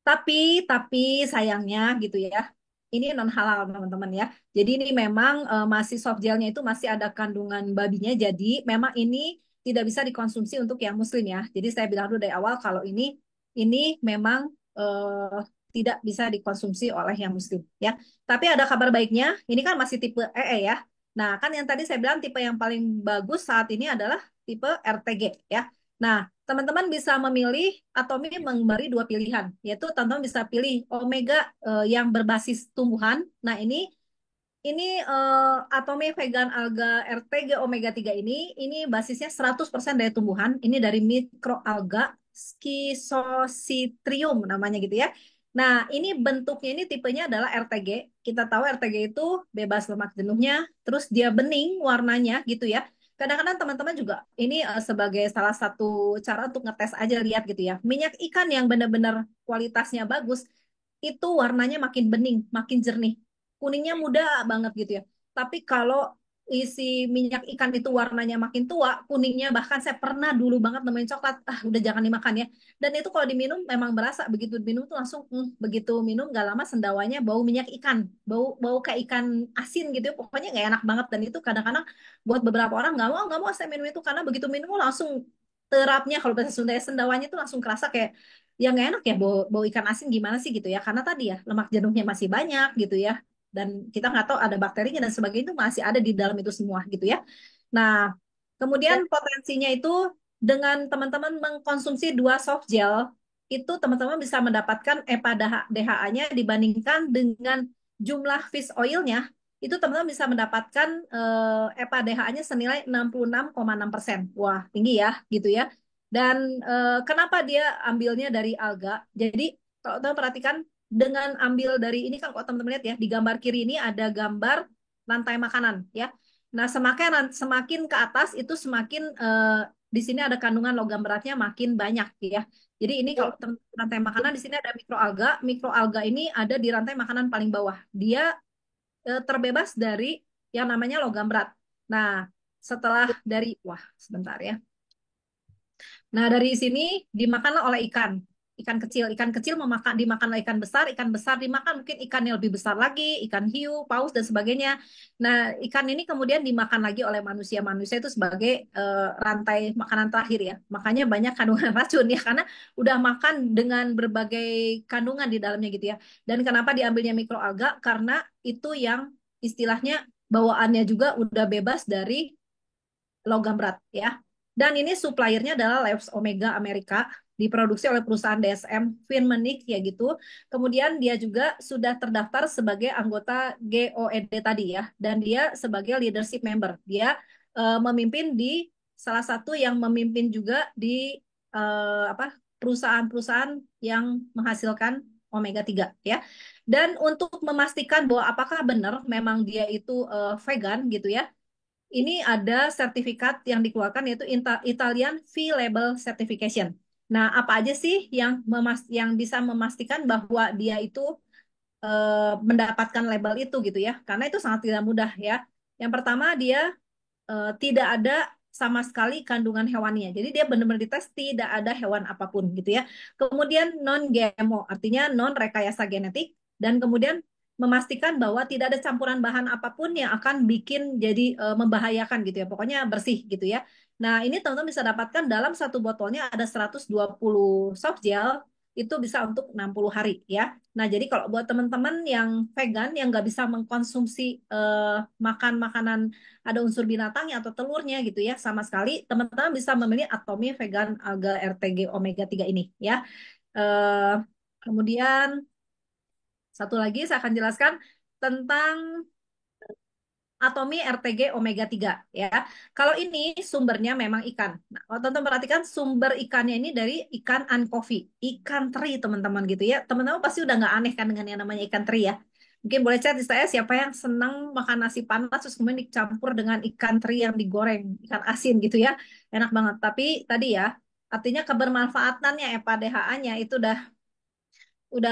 Tapi, tapi sayangnya gitu ya, ini non halal teman-teman ya. Jadi ini memang masih soft gelnya itu masih ada kandungan babinya. Jadi memang ini tidak bisa dikonsumsi untuk yang muslim ya. Jadi saya bilang dulu dari awal kalau ini memang tidak bisa dikonsumsi oleh yang muslim ya. Tapi ada kabar baiknya, ini kan masih tipe EE ya. Nah, kan yang tadi saya bilang tipe yang paling bagus saat ini adalah tipe RTG ya. Nah, teman-teman bisa memilih Atomi memberi dua pilihan, yaitu teman-teman bisa pilih omega yang berbasis tumbuhan. Nah, ini Atomi Vegan Alga RTG Omega 3 ini basisnya 100% dari tumbuhan. Ini dari mikroalga Schistoscitrium namanya gitu ya. Nah, ini bentuknya ini tipenya adalah RTG. Kita tahu RTG itu bebas lemak jenuhnya, terus dia bening warnanya gitu ya. Kadang-kadang teman-teman juga ini sebagai salah satu cara untuk ngetes aja lihat gitu ya. Minyak ikan yang benar-benar kualitasnya bagus, itu warnanya makin bening, makin jernih, kuningnya muda banget gitu ya. Tapi kalau isi minyak ikan itu warnanya makin tua, kuningnya bahkan saya pernah dulu banget nemuin coklat, udah jangan dimakan ya. Dan itu kalau diminum memang berasa, begitu diminum tuh langsung, begitu minum gak lama sendawanya bau minyak ikan, bau bau kayak ikan asin gitu ya. Pokoknya nggak enak banget dan itu kadang-kadang buat beberapa orang nggak mau saya minum itu karena begitu minum langsung terapnya kalau bahasa Sunda ya, sendawanya itu langsung kerasa kayak ya nggak enak ya bau ikan asin gimana sih gitu ya karena tadi ya lemak jenuhnya masih banyak gitu ya dan kita nggak tahu ada bakterinya dan sebagainya itu masih ada di dalam itu semua gitu ya. Nah, kemudian potensinya itu dengan teman-teman mengkonsumsi dua soft gel itu teman-teman bisa mendapatkan EPA DHA-nya dibandingkan dengan jumlah fish oil-nya itu teman-teman bisa mendapatkan EPA DHA-nya senilai 66,6%. Wah, tinggi ya gitu ya. Dan kenapa dia ambilnya dari alga? Jadi kalau teman perhatikan dengan ambil dari ini kan kalau teman-teman lihat ya di gambar kiri ini ada gambar lantai makanan ya. Nah, semakin ke atas itu semakin di sini ada kandungan logam beratnya makin banyak ya. Jadi ini kalau rantai makanan di sini ada mikroalga. Mikroalga ini ada di rantai makanan paling bawah. Dia terbebas dari yang namanya logam berat. Nah, setelah dari wah, sebentar ya. Nah, dari sini dimakanlah oleh ikan. Ikan kecil. Ikan kecil dimakan oleh ikan besar dimakan mungkin ikan yang lebih besar lagi, ikan hiu, paus, dan sebagainya. Nah, ikan ini kemudian dimakan lagi oleh manusia. Manusia itu sebagai rantai makanan terakhir ya. Makanya banyak kandungan racun ya, karena udah makan dengan berbagai kandungan di dalamnya gitu ya. Dan kenapa diambilnya mikroalga? Karena itu yang istilahnya bawaannya juga udah bebas dari logam berat ya. Dan ini suppliernya adalah Labs Omega Amerika, diproduksi oleh perusahaan DSM Firmenich ya gitu. Kemudian dia juga sudah terdaftar sebagai anggota GOED tadi ya, dan dia sebagai leadership member. Dia memimpin di salah satu yang memimpin juga di apa perusahaan-perusahaan yang menghasilkan omega 3 ya. Dan untuk memastikan bahwa apakah benar memang dia itu vegan gitu ya, ini ada sertifikat yang dikeluarkan yaitu Italian V-Label Certification. Nah, apa aja sih yang bisa memastikan bahwa dia itu mendapatkan label itu gitu ya? Karena itu sangat tidak mudah ya. Yang pertama dia tidak ada sama sekali kandungan hewaninya. Jadi dia benar-benar dites tidak ada hewan apapun gitu ya. Kemudian non GMO artinya non rekayasa genetik dan kemudian memastikan bahwa tidak ada campuran bahan apapun yang akan bikin jadi membahayakan gitu ya. Pokoknya bersih gitu ya. Nah, ini teman-teman bisa dapatkan dalam satu botolnya ada 120 soft gel itu bisa untuk 60 hari ya. Nah, jadi kalau buat teman-teman yang vegan yang nggak bisa mengkonsumsi makan makanan ada unsur binatangnya atau telurnya gitu ya sama sekali teman-teman bisa memilih Atomi Vegan Alga RTG Omega 3 ini ya. Eh, kemudian satu lagi saya akan jelaskan tentang Atomi RTG Omega 3 ya. Kalau ini sumbernya memang ikan. Nah, kalau teman-teman perhatikan sumber ikannya ini dari ikan anchovy, ikan teri teman-teman gitu ya. Teman-teman pasti udah nggak aneh kan dengan yang namanya ikan teri ya. Mungkin boleh chat di saya siapa yang senang makan nasi panas terus kemudian dicampur dengan ikan teri yang digoreng, ikan asin gitu ya. Enak banget. Tapi tadi ya, artinya kebermanfaatannya EPA DHA-nya itu udah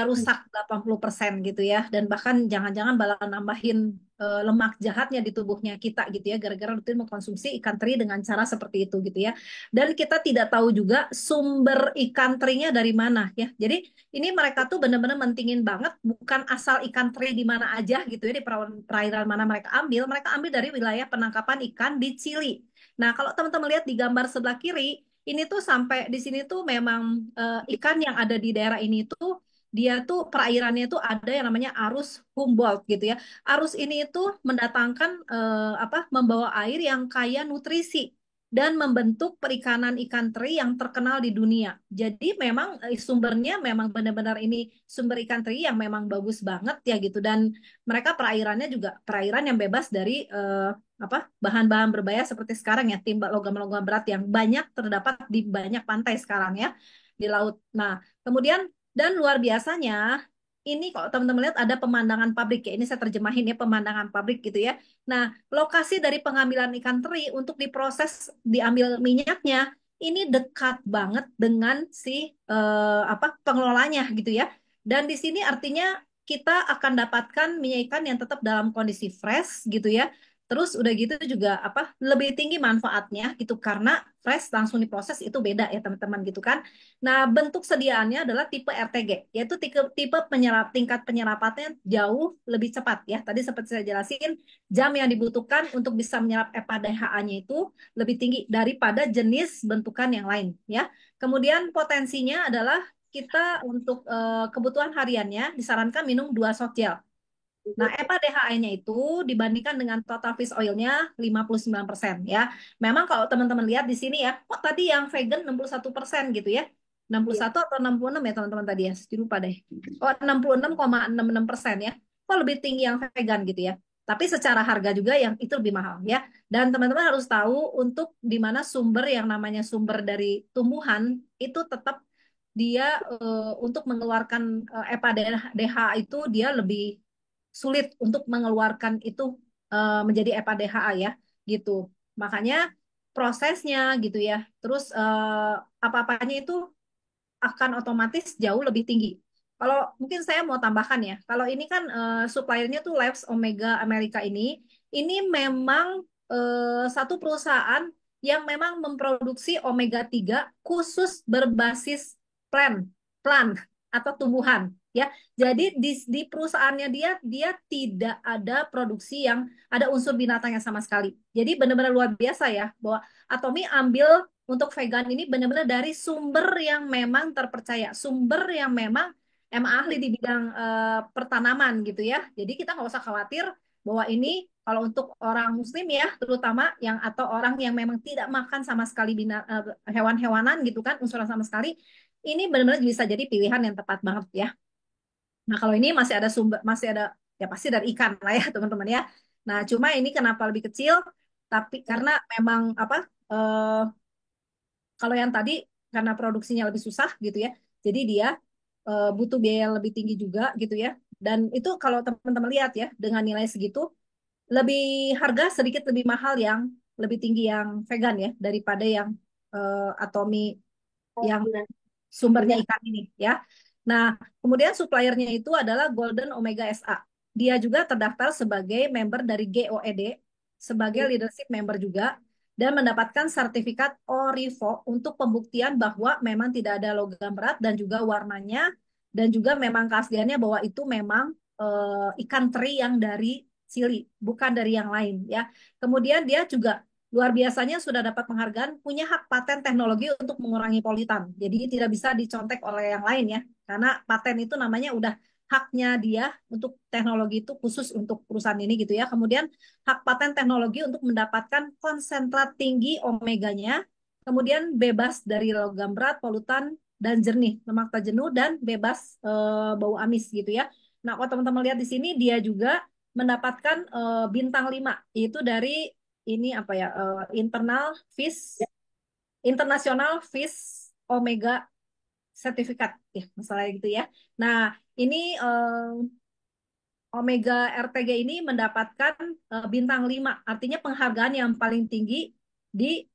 rusak 80% gitu ya dan bahkan jangan-jangan malah nambahin lemak jahatnya di tubuhnya kita gitu ya gara-gara rutin mengkonsumsi ikan teri dengan cara seperti itu gitu ya dan kita tidak tahu juga sumber ikan terinya dari mana ya jadi ini mereka tuh benar-benar mentingin banget bukan asal ikan teri di mana aja gitu ya di perairan mana mereka ambil dari wilayah penangkapan ikan di Chili. Nah, kalau teman-teman lihat di gambar sebelah kiri ini tuh sampai di sini tuh memang ikan yang ada di daerah ini tuh dia tuh perairannya tuh ada yang namanya arus Humboldt gitu ya. Arus ini itu mendatangkan apa membawa air yang kaya nutrisi. dan membentuk perikanan ikan teri yang terkenal di dunia. Jadi memang sumbernya memang benar-benar ini sumber ikan teri yang memang bagus banget ya gitu, dan mereka perairannya juga perairan yang bebas dari apa bahan-bahan berbahaya seperti sekarang ya, timba logam-logam berat yang banyak terdapat di banyak pantai sekarang ya di laut. Nah, kemudian dan luar biasanya ini kalau teman-teman lihat ada pemandangan pabrik ya. Ini saya terjemahin ya pemandangan pabrik gitu ya. Nah, lokasi dari pengambilan ikan teri untuk diproses diambil minyaknya ini dekat banget dengan si apa pengelolanya gitu ya. Dan di sini artinya kita akan dapatkan minyak ikan yang tetap dalam kondisi fresh gitu ya. Terus udah gitu juga apa lebih tinggi manfaatnya gitu karena fresh langsung diproses itu beda ya teman-teman gitu kan. Nah, bentuk sediaannya adalah tipe RTG, yaitu tipe tingkat penyerapannya jauh lebih cepat ya. Tadi seperti saya jelasin, jam yang dibutuhkan untuk bisa menyerap EPA DHA-nya itu lebih tinggi daripada jenis bentukan yang lain ya. Kemudian potensinya adalah kita untuk kebutuhan hariannya disarankan minum 2 shot gel. Nah, EPA DHA-nya itu dibandingkan dengan total fish oil-nya 59% ya. Memang kalau teman-teman lihat di sini ya, kok tadi yang vegan 61% gitu ya. enam puluh Iya, satu atau 66 ya teman-teman tadi ya, jadi lupa deh. Oh, 66,66% ya. Kok lebih tinggi yang vegan gitu ya. Tapi secara harga juga yang itu lebih mahal ya. Dan teman-teman harus tahu untuk di mana sumber yang namanya sumber dari tumbuhan itu tetap dia untuk mengeluarkan EPA DHA itu dia lebih sulit untuk mengeluarkan itu menjadi EPA DHA ya gitu. Makanya prosesnya gitu ya. Terus apa-apanya itu akan otomatis jauh lebih tinggi. Kalau mungkin saya mau tambahkan ya, kalau ini kan suppliernya tuh Labs Omega Amerika ini memang satu perusahaan yang memang memproduksi omega 3 khusus berbasis plant, plant atau tumbuhan ya. Jadi di perusahaannya dia tidak ada produksi yang ada unsur binatangnya sama sekali. Jadi benar-benar luar biasa ya bahwa Atomi ambil untuk vegan ini benar-benar dari sumber yang memang terpercaya, sumber yang memang emang ahli di bidang pertanaman gitu ya. Jadi kita nggak usah khawatir bahwa ini kalau untuk orang Muslim ya, terutama yang atau orang yang memang tidak makan sama sekali hewan-hewanan gitu kan, unsuran sama sekali, ini benar-benar bisa jadi pilihan yang tepat banget ya. Nah kalau ini masih ada sumber, masih ada ya pasti dari ikan lah ya teman-teman ya. Nah cuma ini kenapa lebih kecil? Tapi karena memang apa? eh, kalau yang tadi karena produksinya lebih susah gitu ya, jadi dia butuh biaya yang lebih tinggi juga gitu ya. Dan itu kalau teman-teman lihat ya, dengan nilai segitu, lebih harga sedikit lebih mahal yang lebih tinggi yang vegan ya daripada yang atomi yang benar. sumbernya Iya, ikan ini ya. Nah, kemudian suppliernya itu adalah Golden Omega SA. Dia juga terdaftar sebagai member dari GOED, sebagai leadership member juga, dan mendapatkan sertifikat ORIVO untuk pembuktian bahwa memang tidak ada logam berat dan juga warnanya, dan juga memang keasliannya bahwa itu memang ikan teri yang dari Chili, bukan dari yang lain ya. Kemudian dia juga luar biasanya sudah dapat penghargaan, punya hak paten teknologi untuk mengurangi polutan. Jadi tidak bisa dicontek oleh yang lain ya, karena paten itu namanya udah haknya dia untuk teknologi itu khusus untuk perusahaan ini gitu ya. Kemudian hak paten teknologi untuk mendapatkan konsentrat tinggi omeganya, kemudian bebas dari logam berat, polutan, dan jernih, lemak tak jenuh, dan bebas bau amis gitu ya. Nah, kalau teman-teman lihat di sini, dia juga mendapatkan bintang 5 yaitu dari ini apa ya internasional fish omega sertifikat ya masalah gitu ya. Nah ini omega RTG ini mendapatkan bintang 5 artinya penghargaan yang paling tinggi di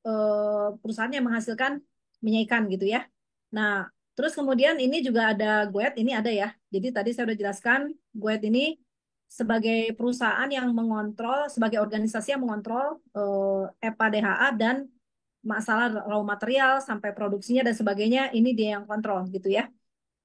perusahaan yang menghasilkan minyak ikan gitu ya. Nah terus kemudian ini juga ada GOET ini ada ya. Jadi tadi saya sudah jelaskan GOET ini sebagai perusahaan yang mengontrol, sebagai organisasi yang mengontrol EPA DHA dan masalah raw material sampai produksinya dan sebagainya ini dia yang kontrol gitu ya.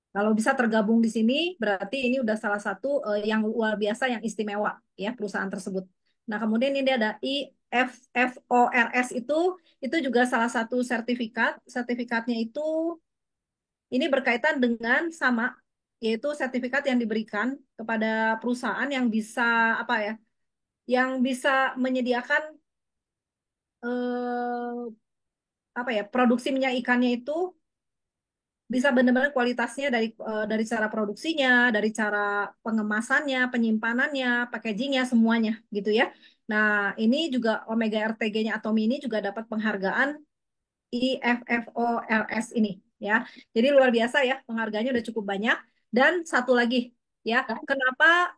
Kalau bisa tergabung di sini berarti ini udah salah satu yang luar biasa yang istimewa ya perusahaan tersebut. Nah, kemudian ini ada IFFORS itu juga salah satu sertifikat. Sertifikatnya itu ini berkaitan dengan sama yaitu sertifikat yang diberikan kepada perusahaan yang bisa apa ya? Yang bisa menyediakan apa ya, produksi minyak ikannya itu bisa benar-benar kualitasnya dari cara produksinya, dari cara pengemasannya, penyimpanannya, packagingnya, semuanya gitu ya. Nah, ini juga Omega RTG-nya Atomi ini juga dapat penghargaan IFFOLS ini ya. Jadi luar biasa ya, penghargaannya udah cukup banyak. Dan satu lagi ya, kenapa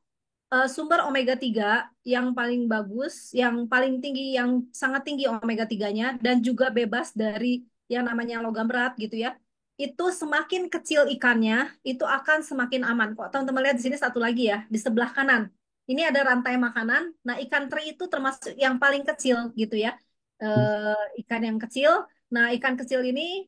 sumber omega 3 yang paling bagus, yang paling tinggi, yang sangat tinggi omega 3-nya dan juga bebas dari yang namanya logam berat gitu ya. Itu semakin kecil ikannya, itu akan semakin aman. Kok teman-teman lihat di sini satu lagi ya, di sebelah kanan. Ini ada rantai makanan. Nah, ikan teri itu termasuk yang paling kecil gitu ya. Ikan yang kecil. Nah, ikan kecil ini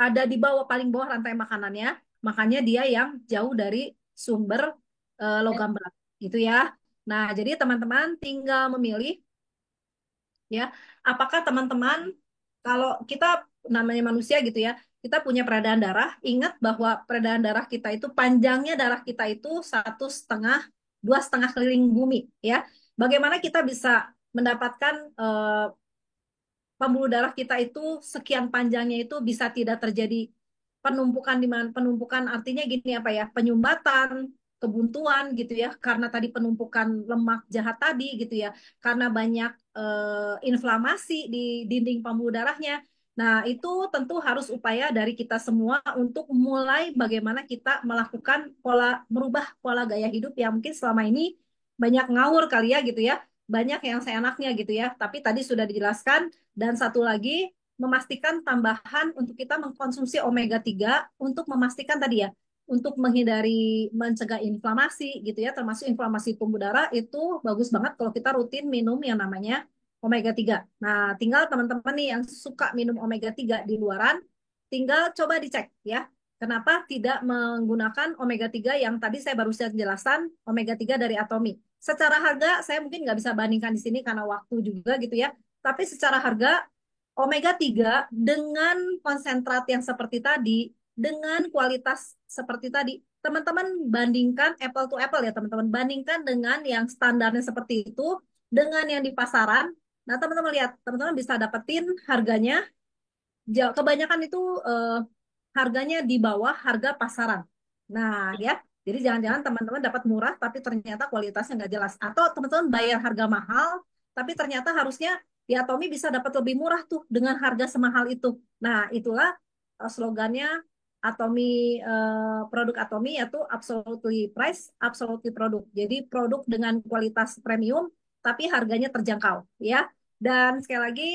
ada di bawah paling bawah rantai makanannya, makanya dia yang jauh dari sumber logam berat gitu ya. Nah, jadi teman-teman tinggal memilih ya, apakah teman-teman kalau kita namanya manusia gitu ya, kita punya peredaran darah, ingat bahwa peredaran darah kita itu panjangnya darah kita itu 1,5 2,5 keliling bumi ya. Bagaimana kita bisa mendapatkan pembuluh darah kita itu sekian panjangnya itu bisa tidak terjadi penumpukan di mana penumpukan artinya gini apa ya, penyumbatan, kebuntuan gitu ya, karena tadi penumpukan lemak jahat tadi gitu ya, karena banyak inflamasi di dinding pembuluh darahnya. Nah, itu tentu harus upaya dari kita semua untuk mulai bagaimana kita melakukan merubah pola gaya hidup yang mungkin selama ini banyak ngawur kali ya gitu ya, banyak yang seenaknya gitu ya. Tapi tadi sudah dijelaskan. Dan satu lagi, memastikan tambahan untuk kita mengkonsumsi omega 3 untuk memastikan tadi ya, untuk menghindari mencegah inflamasi gitu ya, termasuk inflamasi pembuluh darah itu bagus banget kalau kita rutin minum yang namanya omega 3. Nah, tinggal teman-teman nih yang suka minum omega 3 di luaran, tinggal coba dicek ya. Kenapa tidak menggunakan omega 3 yang tadi saya baru saja jelaskan, omega 3 dari Atomi. Secara harga saya mungkin nggak bisa bandingkan di sini karena waktu juga gitu ya. Tapi secara harga omega 3 dengan konsentrat yang seperti tadi, dengan kualitas seperti tadi, teman-teman bandingkan apple to apple ya teman-teman, bandingkan dengan yang standarnya seperti itu dengan yang di pasaran. Nah, teman-teman lihat, teman-teman bisa dapetin harganya kebanyakan itu eh, harganya di bawah harga pasaran. Nah, ya. Jadi jangan-jangan teman-teman dapat murah tapi ternyata kualitasnya nggak jelas. Atau teman-teman bayar harga mahal tapi ternyata harusnya di Atomi bisa dapat lebih murah tuh dengan harga semahal itu. Nah, itulah slogannya Atomi, produk Atomi yaitu absolutely price, absolutely product. Jadi produk dengan kualitas premium tapi harganya terjangkau, ya. Dan sekali lagi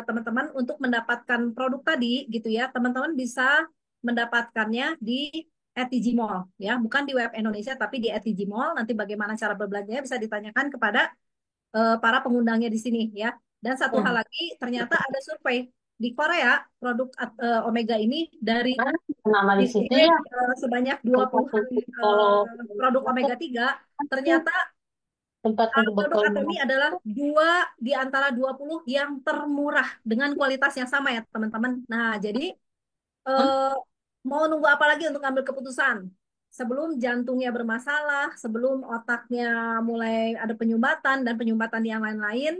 teman-teman untuk mendapatkan produk tadi gitu ya, teman-teman bisa mendapatkannya di ETG Mall ya, bukan di web Indonesia tapi di ETG Mall. Nanti bagaimana cara berbelanjanya bisa ditanyakan kepada para pengundangnya di sini ya. Dan satu hal Hmm. lagi, ternyata ada survei di Korea produk Omega ini dari Nama di situ ini ya sebanyak tempat 20-an untuk kalau produk Omega 3 ternyata tempat untuk produk bekal Atomi adalah dua di antara 20 yang termurah dengan kualitas yang sama ya teman-teman. Nah, jadi eh, mau nunggu apa lagi untuk ambil keputusan? Sebelum jantungnya bermasalah, sebelum otaknya mulai ada penyumbatan dan penyumbatan yang lain-lain,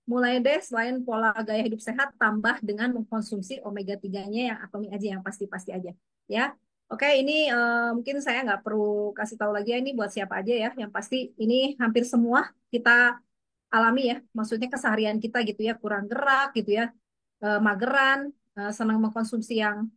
mulai deh selain pola gaya hidup sehat, tambah dengan mengkonsumsi omega 3-nya yang atomi aja, yang pasti-pasti aja. Ya, oke ini mungkin saya nggak perlu kasih tahu lagi ya ini buat siapa aja ya. Yang pasti ini hampir semua kita alami ya. Maksudnya keseharian kita gitu ya, kurang gerak gitu ya, mageran, senang mengkonsumsi yang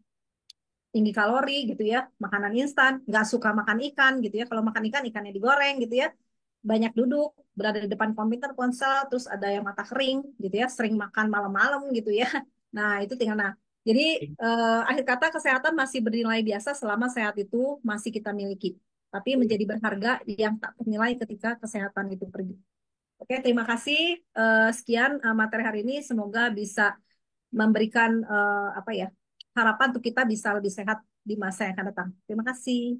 tinggi kalori gitu ya, makanan instan, nggak suka makan ikan gitu ya. Kalau makan ikan, ikannya digoreng gitu ya. Banyak duduk, berada di depan komputer, ponsel, terus ada yang mata kering gitu ya, sering makan malam-malam gitu ya. Nah, itu tinggal nah. Jadi akhir kata kesehatan masih bernilai biasa selama sehat itu masih kita miliki. Tapi menjadi berharga yang tak ternilai ketika kesehatan itu pergi. Oke, terima kasih. Sekian materi hari ini. Semoga bisa memberikan apa ya harapan untuk kita bisa lebih sehat di masa yang akan datang. Terima kasih.